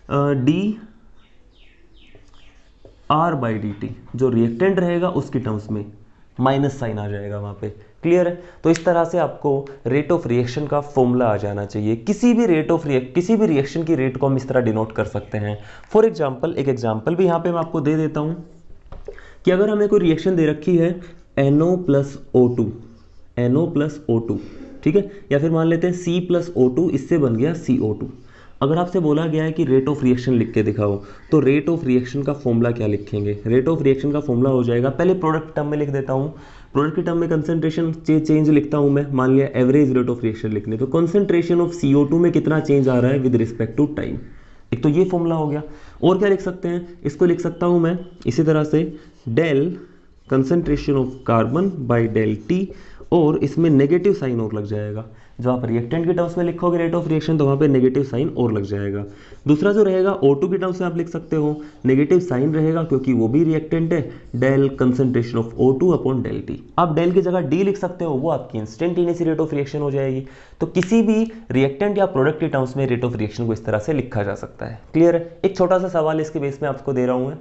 D R by D T, जो रिएक्टेंट रहेगा उसकी टर्म्स में माइनस साइन आ जाएगा वहां पे। क्लियर है। तो इस तरह से आपको रेट ऑफ रिएक्शन का फॉर्मूला आ जाना चाहिए। किसी भी रिएक्शन की रेट को हम इस तरह डिनोट कर सकते हैं। फॉर एग्जांपल, एक एग्जांपल भी यहाँ पे मैं आपको दे देता हूँ कि अगर हमें कोई रिएक्शन दे रखी है NO plus O2, NO plus O2, ठीक है, या फिर मान लेते हैं C प्लस O2, इससे बन गया CO2। अगर आपसे बोला गया है कि रेट ऑफ रिएक्शन लिख के दिखाओ, तो रेट ऑफ रिएक्शन का फॉर्मूला क्या लिखेंगे, रेट ऑफ रिएक्शन का फॉर्मूला हो जाएगा, पहले प्रोडक्ट टर्म में लिख देता हूँ। प्रोडक्ट के टर्म में कंसंट्रेशन चेंज लिखता हूँ मैं, मान लिया एवरेज रेट ऑफ रिएक्शन लिखने, तो कंसंट्रेशन ऑफ CO2 में कितना चेंज आ रहा है विद रिस्पेक्ट टू टाइम। एक तो ये फॉर्मूला हो गया। और क्या लिख सकते हैं, इसको लिख सकता हूँ मैं इसी तरह से del concentration of carbon by del T, और इसमें नेगेटिव साइन और लग जाएगा। जो आप रिएक्टेंट के टर्म्स में लिखोगे रेट ऑफ रिएक्शन, तो वहाँ पे नेगेटिव साइन और लग जाएगा। दूसरा जो रहेगा O2 के टर्म्स में आप लिख सकते हो, नेगेटिव साइन रहेगा क्योंकि वो भी रिएक्टेंट है, del concentration of O2 upon del T. आप डेल की जगह डी लिख सकते हो, वो आपकी इंस्टेंटेनियस रेट ऑफ रिएक्शन हो जाएगी। तो किसी भी रिएक्टेंट या प्रोडक्ट के टर्म्स में रेट ऑफ रिएक्शन को इस तरह से लिखा जा सकता है। क्लियर है। एक छोटा सा सवाल इसके बेस में आपको दे रहा हूं मैं।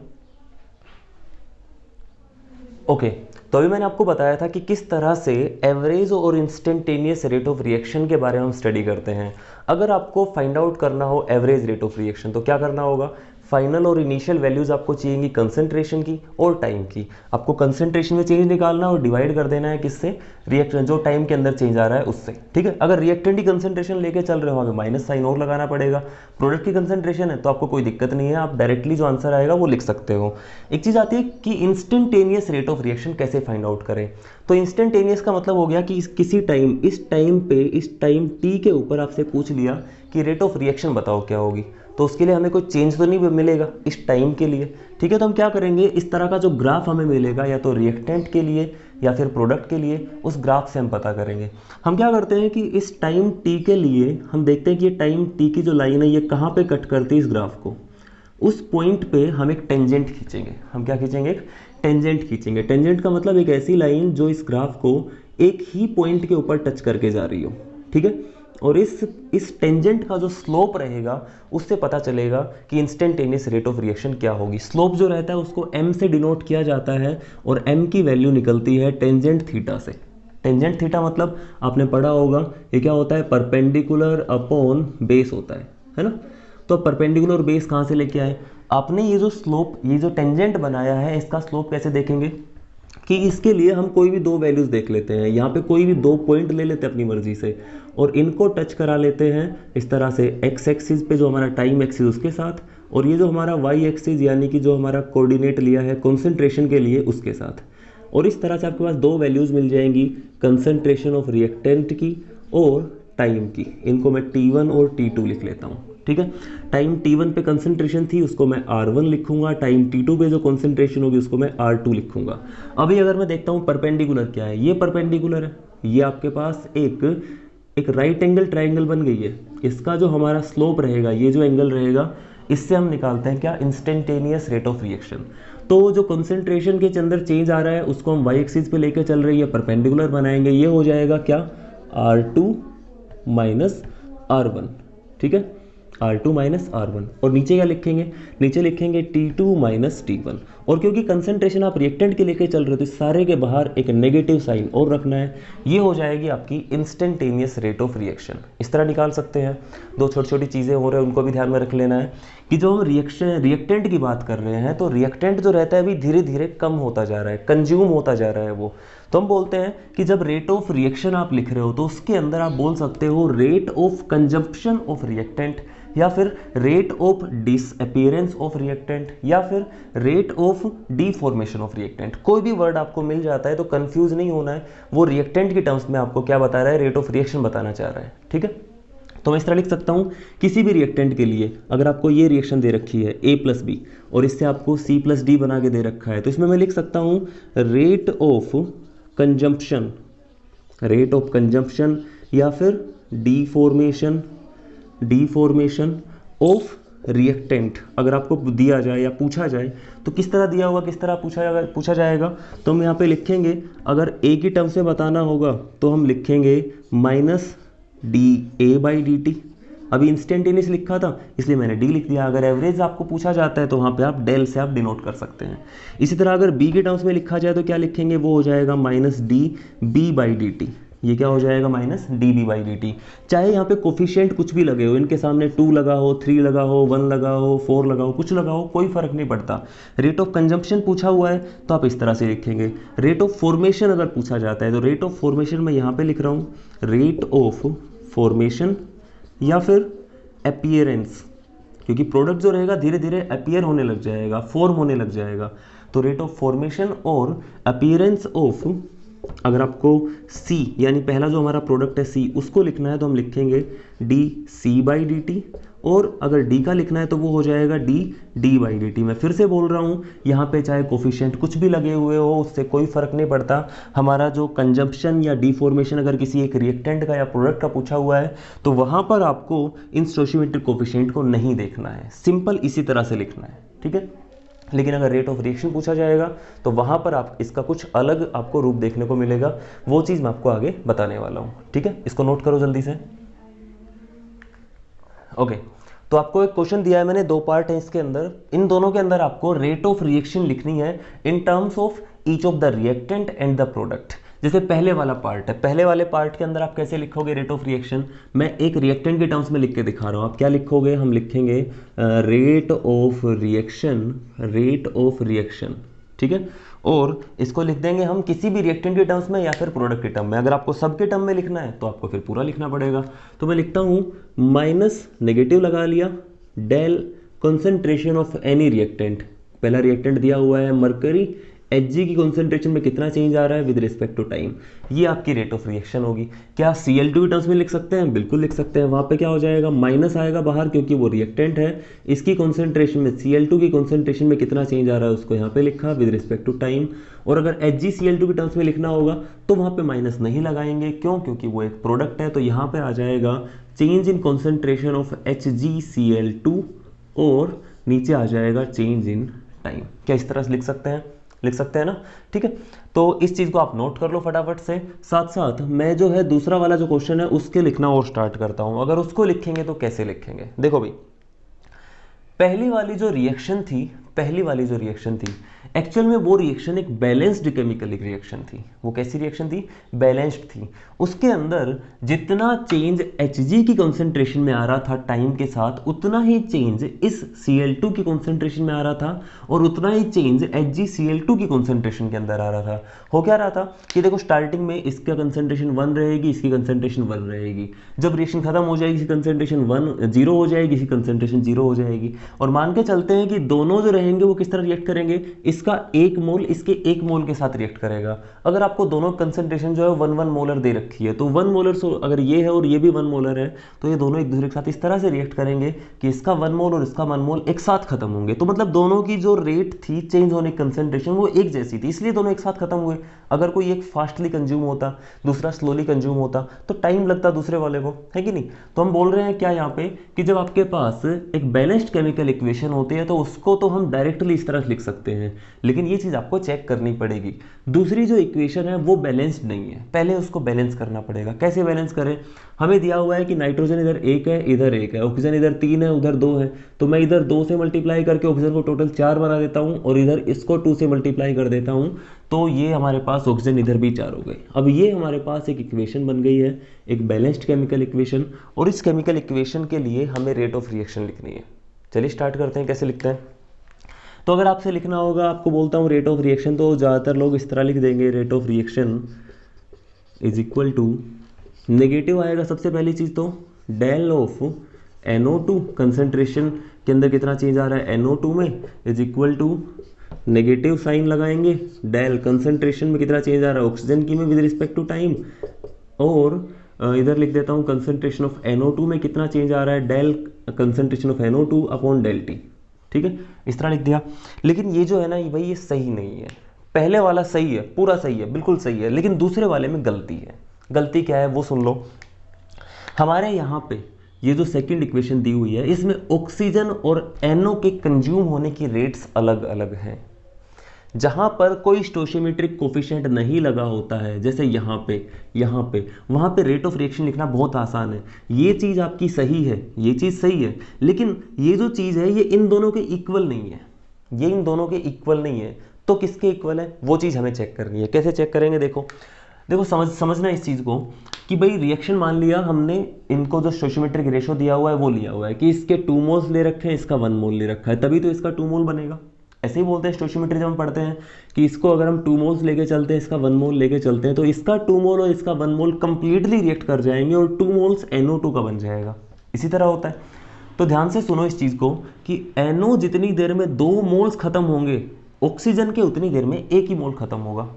ओके, तो अभी मैंने आपको बताया था कि किस तरह से एवरेज और इंस्टेंटेनियस रेट ऑफ रिएक्शन के बारे में हम स्टडी करते हैं। अगर आपको फाइंड आउट करना हो एवरेज रेट ऑफ रिएक्शन तो क्या करना होगा, फाइनल और इनिशियल वैल्यूज आपको चाहिएंगी कंसंट्रेशन की और टाइम की। आपको कंसंट्रेशन में चेंज निकालना और डिवाइड कर देना है किससे, रिएक्टेंट जो टाइम के अंदर चेंज आ रहा है उससे। ठीक है। अगर रिएक्टेंट की कंसंट्रेशन लेके चल रहे हो वहाँ पे माइनस साइन और लगाना पड़ेगा। प्रोडक्ट की कंसंट्रेशन है तो आपको कोई दिक्कत नहीं है, आप डायरेक्टली जो आंसर आएगा वो लिख सकते हो। एक चीज़ आती है कि इंस्टेंटेनियस रेट ऑफ रिएक्शन कैसे फाइंड आउट करें। तो इंस्टेंटेनियस का मतलब हो गया कि किसी टाइम, इस टाइम टी के ऊपर आपसे पूछ लिया कि रेट ऑफ रिएक्शन बताओ क्या होगी, तो उसके लिए हमें कोई चेंज तो नहीं मिलेगा इस टाइम के लिए। ठीक है। तो हम क्या करेंगे, इस तरह का जो ग्राफ हमें मिलेगा या तो रिएक्टेंट के लिए या फिर प्रोडक्ट के लिए, उस ग्राफ से हम पता करेंगे। हम क्या करते हैं कि इस टाइम टी के लिए हम देखते हैं कि ये टाइम टी की जो लाइन है ये कहाँ पे कट करती है इस ग्राफ को। उस पॉइंट पे हम एक टेंजेंट खींचेंगे। हम क्या खींचेंगे, एक टेंजेंट खींचेंगे। टेंजेंट का मतलब एक ऐसी लाइन जो इस ग्राफ को एक ही पॉइंट के ऊपर टच करके जा रही हो। ठीक है। और इस टेंजेंट का जो स्लोप रहेगा उससे पता चलेगा कि इंस्टेंटेनियस रेट ऑफ रिएक्शन क्या होगी। स्लोप जो रहता है उसको m से डिनोट किया जाता है और m की वैल्यू निकलती है टेंजेंट थीटा से। टेंजेंट थीटा मतलब आपने पढ़ा होगा ये क्या होता है, परपेंडिकुलर अपॉन बेस होता है ना। तो परपेंडिकुलर बेस कहाँ से लेके आए, आपने ये जो स्लोप, ये जो टेंजेंट बनाया है इसका स्लोप कैसे देखेंगे कि इसके लिए हम कोई भी दो वैल्यूज देख लेते हैं। यहाँ पे कोई भी दो पॉइंट ले लेते हैं अपनी मर्जी से और इनको टच करा लेते हैं इस तरह से, एक्स एक्सिस पे जो हमारा टाइम एक्सिस उसके साथ, और ये जो हमारा वाई एक्सिस यानी कि जो हमारा कोऑर्डिनेट लिया है कंसंट्रेशन के लिए उसके साथ। और इस तरह से आपके पास दो वैल्यूज मिल जाएंगी, कंसंट्रेशन ऑफ रिएक्टेंट की और टाइम की। इनको मैं T1 और T2 लिख लेता हूँ। ठीक है। टाइम T1 पे कंसंट्रेशन थी उसको मैं R1 लिखूंगा, टाइम T2 पे जो कंसंट्रेशन होगी उसको मैं R2 लिखूंगा। अभी अगर मैं देखता हूँ परपेंडिकुलर क्या है, ये परपेंडिकुलर है, ये आपके पास एक राइट एंगल ट्राइंगल बन गई है। इसका जो हमारा स्लोप रहेगा, ये जो एंगल रहेगा, इससे हम निकालते हैं क्या, इंस्टेंटेनियस रेट ऑफ रिएक्शन। तो जो कंसंट्रेशन के अंदर चेंज आ रहा है उसको हम वाई एक्सिस पे लेकर चल रही है, परपेंडिकुलर बनाएंगे, ये हो जाएगा क्या, R2 माइनस R1। ठीक है। R2 माइनस R1, और नीचे क्या लिखेंगे, नीचे लिखेंगे T2 माइनस T1। और क्योंकि कंसंट्रेशन आप रिएक्टेंट के लेके चल रहे हो तो सारे के बाहर एक नेगेटिव साइन और रखना है। ये हो जाएगी आपकी इंस्टेंटेनियस रेट ऑफ रिएक्शन। इस तरह निकाल सकते हैं। दो छोटी छोटी चीज़ें हो रही हैं उनको भी ध्यान में रख लेना है कि जो हम रिएक्टेंट की बात कर रहे हैं तो रिएक्टेंट जो रहता है अभी धीरे धीरे कम होता जा रहा है, कंज्यूम होता जा रहा है वो। तो हम बोलते हैं कि जब रेट ऑफ रिएक्शन आप लिख रहे हो तो उसके अंदर आप बोल सकते हो rate of consumption of reactant, या फिर rate of disappearance of reactant, या फिर rate of deformation of reactant. कोई भी वर्ड आपको मिल जाता है तो कंफ्यूज नहीं होना है, वो रिएक्टेंट की टर्म्स में आपको क्या बता रहा है, रेट ऑफ रिएक्शन बताना चाह रहा है। ठीक है, तो मैं इस तरह लिख सकता हूँ किसी भी रिएक्टेंट के लिए अगर आपको ये रिएक्शन दे रखी है A प्लस बी और इससे आपको C प्लस डी बना के दे रखा है, तो इसमें मैं लिख सकता हूँ rate of consumption, rate of consumption या फिर डीफॉर्मेशन ऑफ रिएक्टेंट। अगर आपको दिया जाए या पूछा जाए तो किस तरह दिया होगा, किस तरह पूछा जाएगा, तो हम यहाँ पे लिखेंगे अगर A की टर्म से बताना होगा तो हम लिखेंगे माइनस dA/dt। अभी इंस्टेंटेनियस लिखा था इसलिए मैंने D लिख दिया। अगर एवरेज आपको पूछा जाता है तो वहाँ पे आप डेल से आप डिनोट कर सकते हैं। इसी तरह अगर B के टर्म्स में लिखा जाए तो क्या लिखेंगे, वो हो जाएगा माइनस dB/dt। ये क्या हो जाएगा, माइनस dB/dt। चाहे यहाँ पे कोफिशिएंट कुछ भी लगे हो, इनके सामने 2 लगा हो, 3 लगा हो, 1 लगा हो, 4 लगा हो, कुछ लगा हो, कोई फर्क नहीं पड़ता। रेट ऑफ कंजम्पशन पूछा हुआ है तो आप इस तरह से लिखेंगे। रेट ऑफ फॉर्मेशन अगर पूछा जाता है तो रेट ऑफ फॉर्मेशन मैं यहाँ पे लिख रहा हूँ रेट ऑफ फॉर्मेशन या फिर अपीयरेंस, क्योंकि प्रोडक्ट जो रहेगा धीरे धीरे अपीयर होने लग जाएगा, फॉर्म होने लग जाएगा। तो रेट ऑफ फॉर्मेशन और अपीयरेंस ऑफ, अगर आपको C यानी पहला जो हमारा प्रोडक्ट है C उसको लिखना है तो हम लिखेंगे dC/dt, और अगर D का लिखना है तो वो हो जाएगा dD/dt। मैं फिर से बोल रहा हूँ यहाँ पे चाहे कोफिशिएंट कुछ भी लगे हुए हो उससे कोई फर्क नहीं पड़ता। हमारा जो कंजम्पशन या डिफॉर्मेशन अगर किसी एक रिएक्टेंट का या प्रोडक्ट का पूछा हुआ है तो वहाँ पर आपको इन स्टोइचियोमेट्रिक कोफिशिएंट को नहीं देखना है, सिंपल इसी तरह से लिखना है। ठीक है, लेकिन अगर रेट ऑफ रिएक्शन पूछा जाएगा तो वहाँ पर आप इसका कुछ अलग आपको रूप देखने को मिलेगा, वो चीज़ मैं आपको आगे बताने वाला हूँ। ठीक है, इसको नोट करो जल्दी से। ओके, तो आपको एक क्वेश्चन दिया है मैंने, 2 पार्ट है इसके अंदर। इन दोनों के अंदर आपको रेट ऑफ रिएक्शन लिखनी है इन terms of each of the reactant and the product. जैसे पहले वाला पार्ट है, पहले वाले पार्ट के अंदर आप कैसे लिखोगे रेट ऑफ रिएक्शन, मैं एक रिएक्टेंट के टर्म्स में लिख के दिखा रहा हूँ। आप क्या लिखोगे, हम लिखेंगे रेट ऑफ रिएक्शन। ठीक है, और इसको लिख देंगे हम किसी भी रिएक्टेंट के टर्म्स में या फिर प्रोडक्ट के टर्म में। अगर आपको सबके टर्म में लिखना है तो आपको फिर पूरा लिखना पड़ेगा। तो मैं लिखता हूँ माइनस नेगेटिव लगा लिया, del concentration of any reactant. पहला रिएक्टेंट दिया हुआ है मरकरी, Hg की कॉन्सेंट्रेशन में कितना चेंज आ रहा है विद रिस्पेक्ट टू टाइम, ये आपकी रेट ऑफ रिएक्शन होगी। क्या Cl2 के टर्म्स में लिख सकते हैं, बिल्कुल लिख सकते हैं। वहाँ पे क्या हो जाएगा, माइनस आएगा बाहर क्योंकि वो रिएक्टेंट है। इसकी कॉन्सेंट्रेशन में Cl2 की कॉन्सेंट्रेशन में कितना चेंज आ रहा है उसको यहाँ पे लिखा विद रिस्पेक्ट टू टाइम। और अगर HgCl2 के टर्म्स में लिखना होगा तो वहाँ पे माइनस नहीं लगाएंगे, क्यों, क्योंकि वो एक प्रोडक्ट है। तो यहाँ पे आ जाएगा change in concentration of HgCl2 और नीचे आ जाएगा चेंज इन टाइम। क्या इस तरह से लिख सकते हैं ना। ठीक है, तो इस चीज को आप नोट कर लो फटाफट से। साथ साथ मैं जो है दूसरा वाला जो क्वेश्चन है उसके लिखना और स्टार्ट करता हूं। अगर उसको लिखेंगे तो कैसे लिखेंगे, देखो भाई, पहली वाली जो रिएक्शन थी एक्चुअल में वो रिएक्शन एक बैलेंस्ड केमिकल रिएक्शन थी। वो कैसी रिएक्शन थी, बैलेंस्ड थी। उसके अंदर जितना चेंज Hg की कॉन्सेंट्रेशन में आ रहा था टाइम के साथ, उतना ही चेंज इस Cl2 की कॉन्सेंट्रेशन में आ रहा था और उतना ही चेंज HgCl2 की कॉन्सेंट्रेशन के अंदर आ रहा था। हो क्या रहा था कि देखो स्टार्टिंग में इसका कंसेंट्रेशन 1 रहेगी, इसकी कंसेंट्रेशन 1 रहेगी। जब रिएक्शन खत्म हो जाएगी इसकी कंसेंट्रेशन 0 हो जाएगी, इसकी कंसेंट्रेशन 0 हो जाएगी। और मान के चलते हैं कि दोनों जो रहेंगे वो किस तरह रिएक्ट करेंगे, इसका 1 मोल इसके 1 मोल के साथ रिएक्ट करेगा। अगर आपको दोनों कंसेंट्रेशन जो है 1 मोलर दे रखी है तो 1 मोलर अगर ये है और ये भी 1 मोलर है तो ये दोनों एक दूसरे के साथ इस तरह से रिएक्ट करेंगे कि इसका 1 मोल और इसका 1 मोल एक साथ खत्म होंगे। तो मतलब दोनों की जो रेट थी चेंज होने की कंसेंट्रेशन वो एक जैसी थी, इसलिए दोनों एक साथ खत्म हुए। अगर कोई एक फास्टली कंज्यूम होता दूसरा स्लोली कंज्यूम होता तो टाइम लगता दूसरे वाले को, है कि नहीं। तो हम बोल रहे हैं क्या यहाँ पे कि जब आपके पास एक बैलेंस्ड केमिकल इक्वेशन होती है तो उसको तो हम डायरेक्टली इस तरह लिख सकते हैं, लेकिन ये चीज आपको चेक करनी पड़ेगी। दूसरी जो इक्वेशन इक्वेशन है वो बैलेंस्ड नहीं है, पहले उसको बैलेंस करना पड़ेगा। कैसे बैलेंस करें? हमें दिया हुआ है कि नाइट्रोजन इधर 1 है, इधर 1 है, ऑक्सीजन इधर 3 है, उधर 2 है, तो मैं इधर 2 से मल्टीप्लाई करके ऑक्सीजन को टोटल 4 बना देता हूँ और इधर इसको 2 से मल्टीप्लाई कर देता हूँ, तो ये हमारे पास ऑक्सीजन इधर भी 4 हो गए। अब ये हमारे पास एक इक्वेशन बन गई है, एक बैलेंस्ड केमिकल इक्वेशन, और इस केमिकल इक्वेशन के लिए हमें रेट ऑफ रिएक्शन लिखनी है। चलिए स्टार्ट करते हैं, कैसे लिखते हैं। तो अगर आपसे लिखना होगा, आपको बोलता हूँ रेट ऑफ रिएक्शन, तो ज़्यादातर लोग इस तरह लिख देंगे, rate of reaction is equal to, negative आएगा सबसे पहली चीज़ तो डेल ऑफ NO2, कंसंट्रेशन के अंदर कितना चेंज आ रहा है NO2 में, is equal to negative sign लगाएंगे, डेल कंसंट्रेशन में कितना चेंज आ रहा है ऑक्सीजन की में विद रिस्पेक्ट टू टाइम, और इधर लिख देता हूँ कंसंट्रेशन ऑफ NO2 में कितना चेंज आ रहा है, del concentration of NO2 upon del T. ठीक है, इस तरह लिख दिया। लेकिन ये जो है ना भाई, ये सही नहीं है। पहले वाला सही है, पूरा सही है, बिल्कुल सही है, लेकिन दूसरे वाले में गलती है। गलती क्या है वो सुन लो। हमारे यहाँ पे ये जो सेकंड इक्वेशन दी हुई है, इसमें ऑक्सीजन और NO के कंज्यूम होने की रेट्स अलग अलग हैं। जहाँ पर कोई स्टोशियोमेट्रिक कोफिशिएंट नहीं लगा होता है, जैसे यहाँ पे वहाँ पे रेट ऑफ रिएक्शन लिखना बहुत आसान है। ये चीज़ आपकी सही है, ये चीज़ सही है, लेकिन ये जो चीज़ है ये इन दोनों के इक्वल नहीं है, ये इन दोनों के इक्वल नहीं है। तो किसके इक्वल है वो चीज़ हमें चेक करनी है। कैसे चेक करेंगे? देखो समझना इस चीज़ को कि भाई रिएक्शन, मान लिया हमने इनको जो स्टोशियोमेट्रिक रेशो दिया हुआ है वो लिया हुआ है कि इसके 2 मोल्स ले रखे हैं, इसका 1 मोल ले रखा है, तभी तो इसका 2 मोल बनेगा। ऐसे ही बोलते हैं स्टोशियोमेट्री जब हम पढ़ते हैं कि इसको अगर हम 2 मोल्स लेके चलते हैं, इसका 1 मोल लेके चलते हैं, तो इसका 2 मोल और इसका 1 मोल कंप्लीटली रिएक्ट कर जाएंगे और 2 मोल्स NO2 का बन जाएगा। इसी तरह होता है। तो ध्यान से सुनो इस चीज़ को कि NO जितनी देर में 2 मोल्स खत्म होंगे, ऑक्सीजन के उतनी देर में 1 ही मोल खत्म होगा।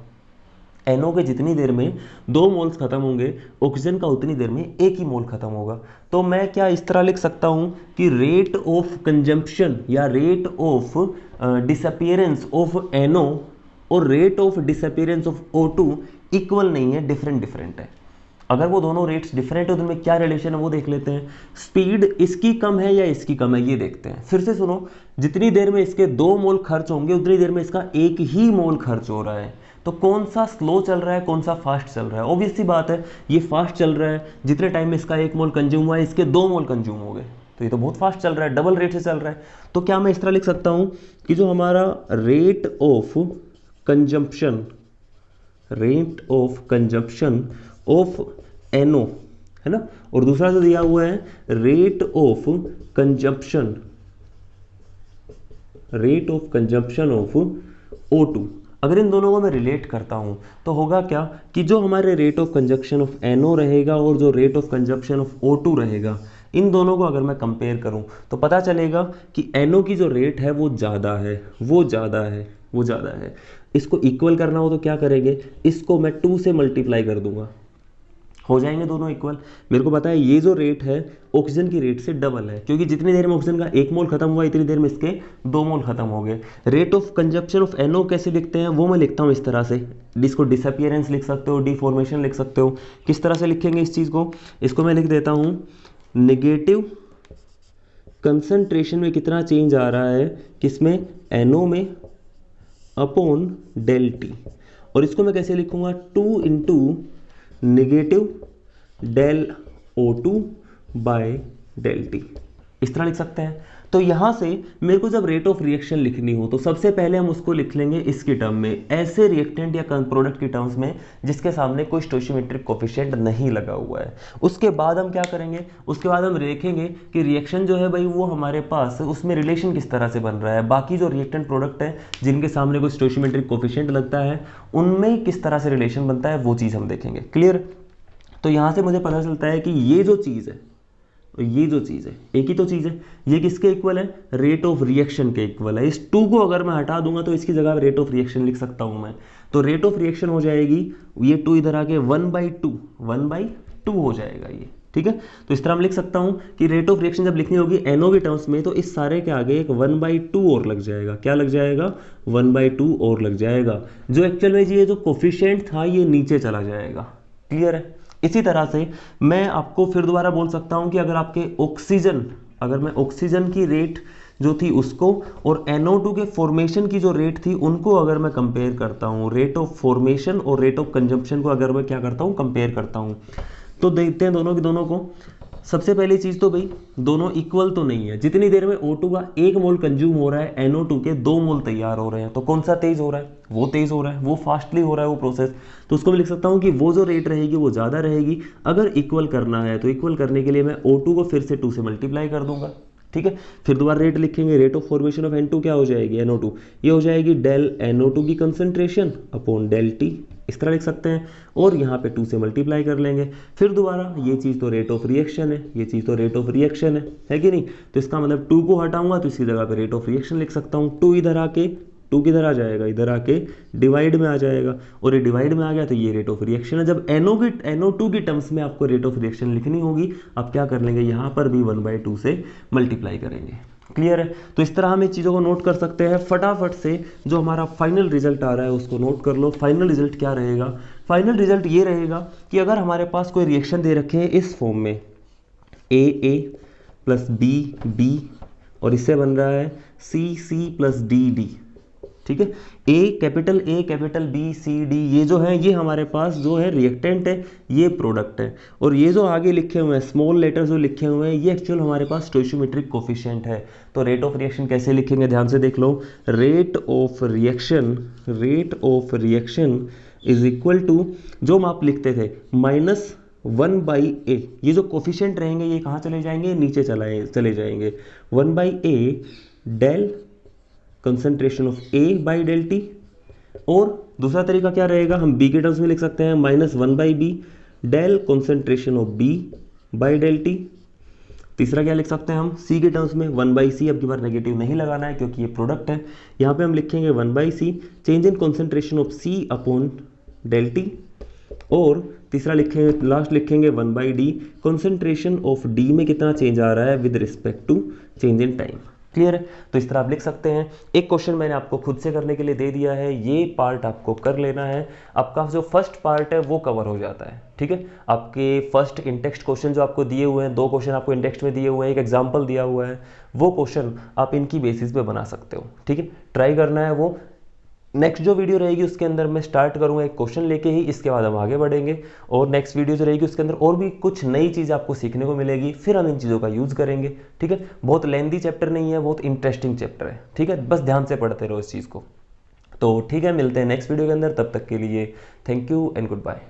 NO के जितनी देर में 2 मोल्स खत्म होंगे, ऑक्सीजन का उतनी देर में 1 ही मोल खत्म होगा। तो मैं क्या इस तरह लिख सकता हूं कि रेट ऑफ कंजम्पशन या rate of disappearance of NO और rate of disappearance of O2 equal नहीं है, डिफरेंट है। अगर वो दोनों रेट्स डिफरेंट है तो उनमें क्या रिलेशन है वो देख लेते हैं। स्पीड इसकी कम है या इसकी कम है ये देखते हैं। फिर से सुनो, जितनी देर में इसके 2 मोल खर्च होंगे उतनी देर में इसका 1 ही मोल खर्च हो रहा है। तो कौन सा स्लो चल रहा है, कौन सा फास्ट चल रहा है? ऑब्वियस सी बात है, ये फास्ट चल रहा है। जितने टाइम में इसका 1 मोल कंज्यूम हुआ है, इसके 2 मोल कंज्यूम हो गए, तो ये तो बहुत फास्ट चल रहा है, डबल रेट से चल रहा है। तो क्या मैं इस तरह लिख सकता हूं कि जो हमारा rate of consumption of NO है ना, और दूसरा जो दिया हुआ है rate of consumption of O2, अगर इन दोनों को मैं रिलेट करता हूं तो होगा क्या कि जो हमारे rate of consumption of NO रहेगा और जो rate of consumption of O2 रहेगा, इन दोनों को अगर मैं कंपेयर करूं तो पता चलेगा कि NO की जो रेट है वो ज़्यादा है। इसको इक्वल करना हो तो क्या करेंगे, इसको मैं 2 से मल्टीप्लाई कर दूंगा, हो जाएंगे दोनों इक्वल। मेरे को पता है ये जो रेट है ऑक्सीजन की रेट से डबल है, क्योंकि जितनी देर में ऑक्सीजन का 1 मोल खत्म हुआ इतनी देर में इसके 2 मोल खत्म हो गए। Rate of consumption of NO कैसे लिखते हैं वो मैं लिखता हूँ इस तरह से, इसको डिसअपियरेंस लिख सकते हो, डिफॉर्मेशन लिख सकते हो। किस तरह से लिखेंगे इस चीज़ को, इसको मैं लिख देता हूँ नेगेटिव कंसंट्रेशन में कितना चेंज आ रहा है, किसमें, NO में, अपॉन डेल टी। और इसको मैं कैसे लिखूंगा, 2 into negative del O2 by del T, इस तरह लिख सकते हैं। तो यहां से मेरे को जब रेट ऑफ रिएक्शन लिखनी हो तो सबसे पहले हम उसको लिख लेंगे इसकी टर्म में, ऐसे रिएक्टेंट या प्रोडक्ट की टर्म्स में जिसके सामने कोई स्टोइचियोमेट्रिक कोफिशिएंट नहीं लगा हुआ है। उसके बाद हम क्या करेंगे, उसके बाद हम देखेंगे कि रिएक्शन जो है भाई वो हमारे पास उसमें रिलेशन किस तरह से बन रहा है, बाकी जो रिएक्टेंट प्रोडक्ट है जिनके सामने कोई स्टोइचियोमेट्रिक कोफिशिएंट लगता है उनमें किस तरह से रिलेशन बनता है वो चीज़ हम देखेंगे। क्लियर? तो यहाँ से मुझे पता चलता है कि ये जो चीज़ है, ये जो चीज़ है एक ही तो चीज़ है, ये किसके इक्वल है, रेट ऑफ रिएक्शन के इक्वल है। इस 2 को अगर मैं हटा दूंगा तो इसकी जगह रेट ऑफ रिएक्शन लिख सकता हूं मैं। तो रेट ऑफ रिएक्शन हो जाएगी, ये 2 इधर आके 1/2 हो जाएगा ये, ठीक है। तो इस तरह मैं लिख सकता हूं कि रेट ऑफ रिएक्शन जब लिखनी होगी NO के टर्म्स में तो इस सारे के आगे एक 1/2 और लग जाएगा। क्या लग जाएगा, 1/2 और लग जाएगा, जो एक्चुअल में ये जो कोफिशिएंट था ये नीचे चला जाएगा। क्लियर है? इसी तरह से मैं आपको फिर दोबारा बोल सकता हूं कि अगर मैं ऑक्सीजन की रेट जो थी उसको और NO2 के फॉर्मेशन की जो रेट थी उनको अगर मैं कंपेयर करता हूँ, रेट ऑफ फॉर्मेशन और रेट ऑफ कंजम्पशन को अगर मैं क्या करता हूँ, कंपेयर करता हूँ, तो देखते हैं दोनों की दोनों को। सबसे पहली चीज तो भाई दोनों इक्वल तो नहीं है। जितनी देर में O2 का 1 मोल कंज्यूम हो रहा है, NO2 के 2 मोल तैयार हो रहे हैं, तो कौन सा तेज हो रहा है, वो तेज हो रहा है, वो फास्टली हो रहा है वो प्रोसेस। तो उसको मैं लिख सकता हूँ कि वो जो रेट रहेगी वो ज़्यादा रहेगी। अगर इक्वल करना है तो इक्वल करने के लिए मैं O2 को फिर से 2 से मल्टीप्लाई कर दूंगा, ठीक है। फिर दोबारा रेट लिखेंगे, rate of formation of N2 क्या हो जाएगी, NO2, ये हो जाएगी डेल NO2 की कंसंट्रेशन अपॉन डेल T, इस तरह लिख सकते हैं। और यहाँ पे 2 से मल्टीप्लाई कर लेंगे। फिर दोबारा ये चीज़ तो रेट ऑफ रिएक्शन है, ये चीज़ तो रेट ऑफ रिएक्शन है कि नहीं। तो इसका मतलब 2 को हटाऊंगा तो इसकी जगह पे रेट ऑफ रिएक्शन लिख सकता हूँ। 2 इधर आके 2 किधर आ जाएगा, इधर आके डिवाइड में आ जाएगा, और ये डिवाइड में आ गया तो ये रेट ऑफ रिएक्शन है। जब NO2 की टर्म्स में आपको रेट ऑफ रिएक्शन लिखनी होगी, आप क्या कर लेंगे, यहाँ पर भी 1/2 से मल्टीप्लाई करेंगे। क्लियर है। तो इस तरह हम इस चीज़ों को नोट कर सकते हैं। फटाफट से जो हमारा फाइनल रिजल्ट आ रहा है उसको नोट कर लो। फाइनल रिजल्ट क्या रहेगा, फाइनल रिजल्ट ये रहेगा कि अगर हमारे पास कोई रिएक्शन दे रखे हैं इस फॉर्म में A प्लस B और इससे बन रहा है C प्लस D, ठीक है। A capital B C D ये जो है, ये हमारे पास जो है रिएक्टेंट है, ये प्रोडक्ट है, और ये जो आगे लिखे हुए हैं स्मॉल लेटर जो लिखे हुए हैं ये एक्चुअल हमारे पास स्टोइचियोमेट्रिक कोफिशिएंट है। तो रेट ऑफ रिएक्शन कैसे लिखेंगे, ध्यान से देख लो। Rate of reaction is equal to, जो हम आप लिखते थे -1/A, ये जो कोफिशिएंट रहेंगे ये कहाँ चले जाएंगे, नीचे चले जाएंगे। 1/A del concentration of A by del T। और दूसरा तरीका क्या रहेगा, हम B के टर्म्स में लिख सकते हैं -1/B del concentration of B by del T। तीसरा क्या लिख सकते हैं हम C के टर्म्स में 1/C, अब की बार नेगेटिव नहीं लगाना है क्योंकि ये प्रोडक्ट है। यहाँ पे हम लिखेंगे 1/C change in concentration of C upon del T। और तीसरा लिखेंगे, लास्ट लिखेंगे 1/D कंसंट्रेशन ऑफ D में कितना चेंज आ रहा है with respect to change in time. Clear है। तो इस तरह आप लिख सकते हैं। एक क्वेश्चन मैंने आपको खुद से करने के लिए दे दिया है, ये पार्ट आपको कर लेना है। आपका जो फर्स्ट पार्ट है वो कवर हो जाता है, ठीक है। आपके फर्स्ट इंटेक्स्ट क्वेश्चन जो आपको दिए हुए हैं, 2 क्वेश्चन आपको इंटेक्स्ट में दिए हुए हैं, एक एग्जाम्पल दिया हुआ है, वो क्वेश्चन आप इनकी बेसिस पे बना सकते हो, ठीक है। ट्राई करना है वो। नेक्स्ट जो वीडियो रहेगी उसके अंदर मैं स्टार्ट करूंगा एक क्वेश्चन लेके ही, इसके बाद हम आगे बढ़ेंगे। और नेक्स्ट वीडियो जो रहेगी उसके अंदर और भी कुछ नई चीज़ आपको सीखने को मिलेगी, फिर हम इन चीज़ों का यूज़ करेंगे, ठीक है। बहुत लेंथी चैप्टर नहीं है, बहुत इंटरेस्टिंग चैप्टर है, ठीक है। बस ध्यान से पढ़ते रहो इस चीज़ को। तो ठीक है, मिलते हैं नेक्स्ट वीडियो के अंदर, तब तक के लिए thank you and good bye.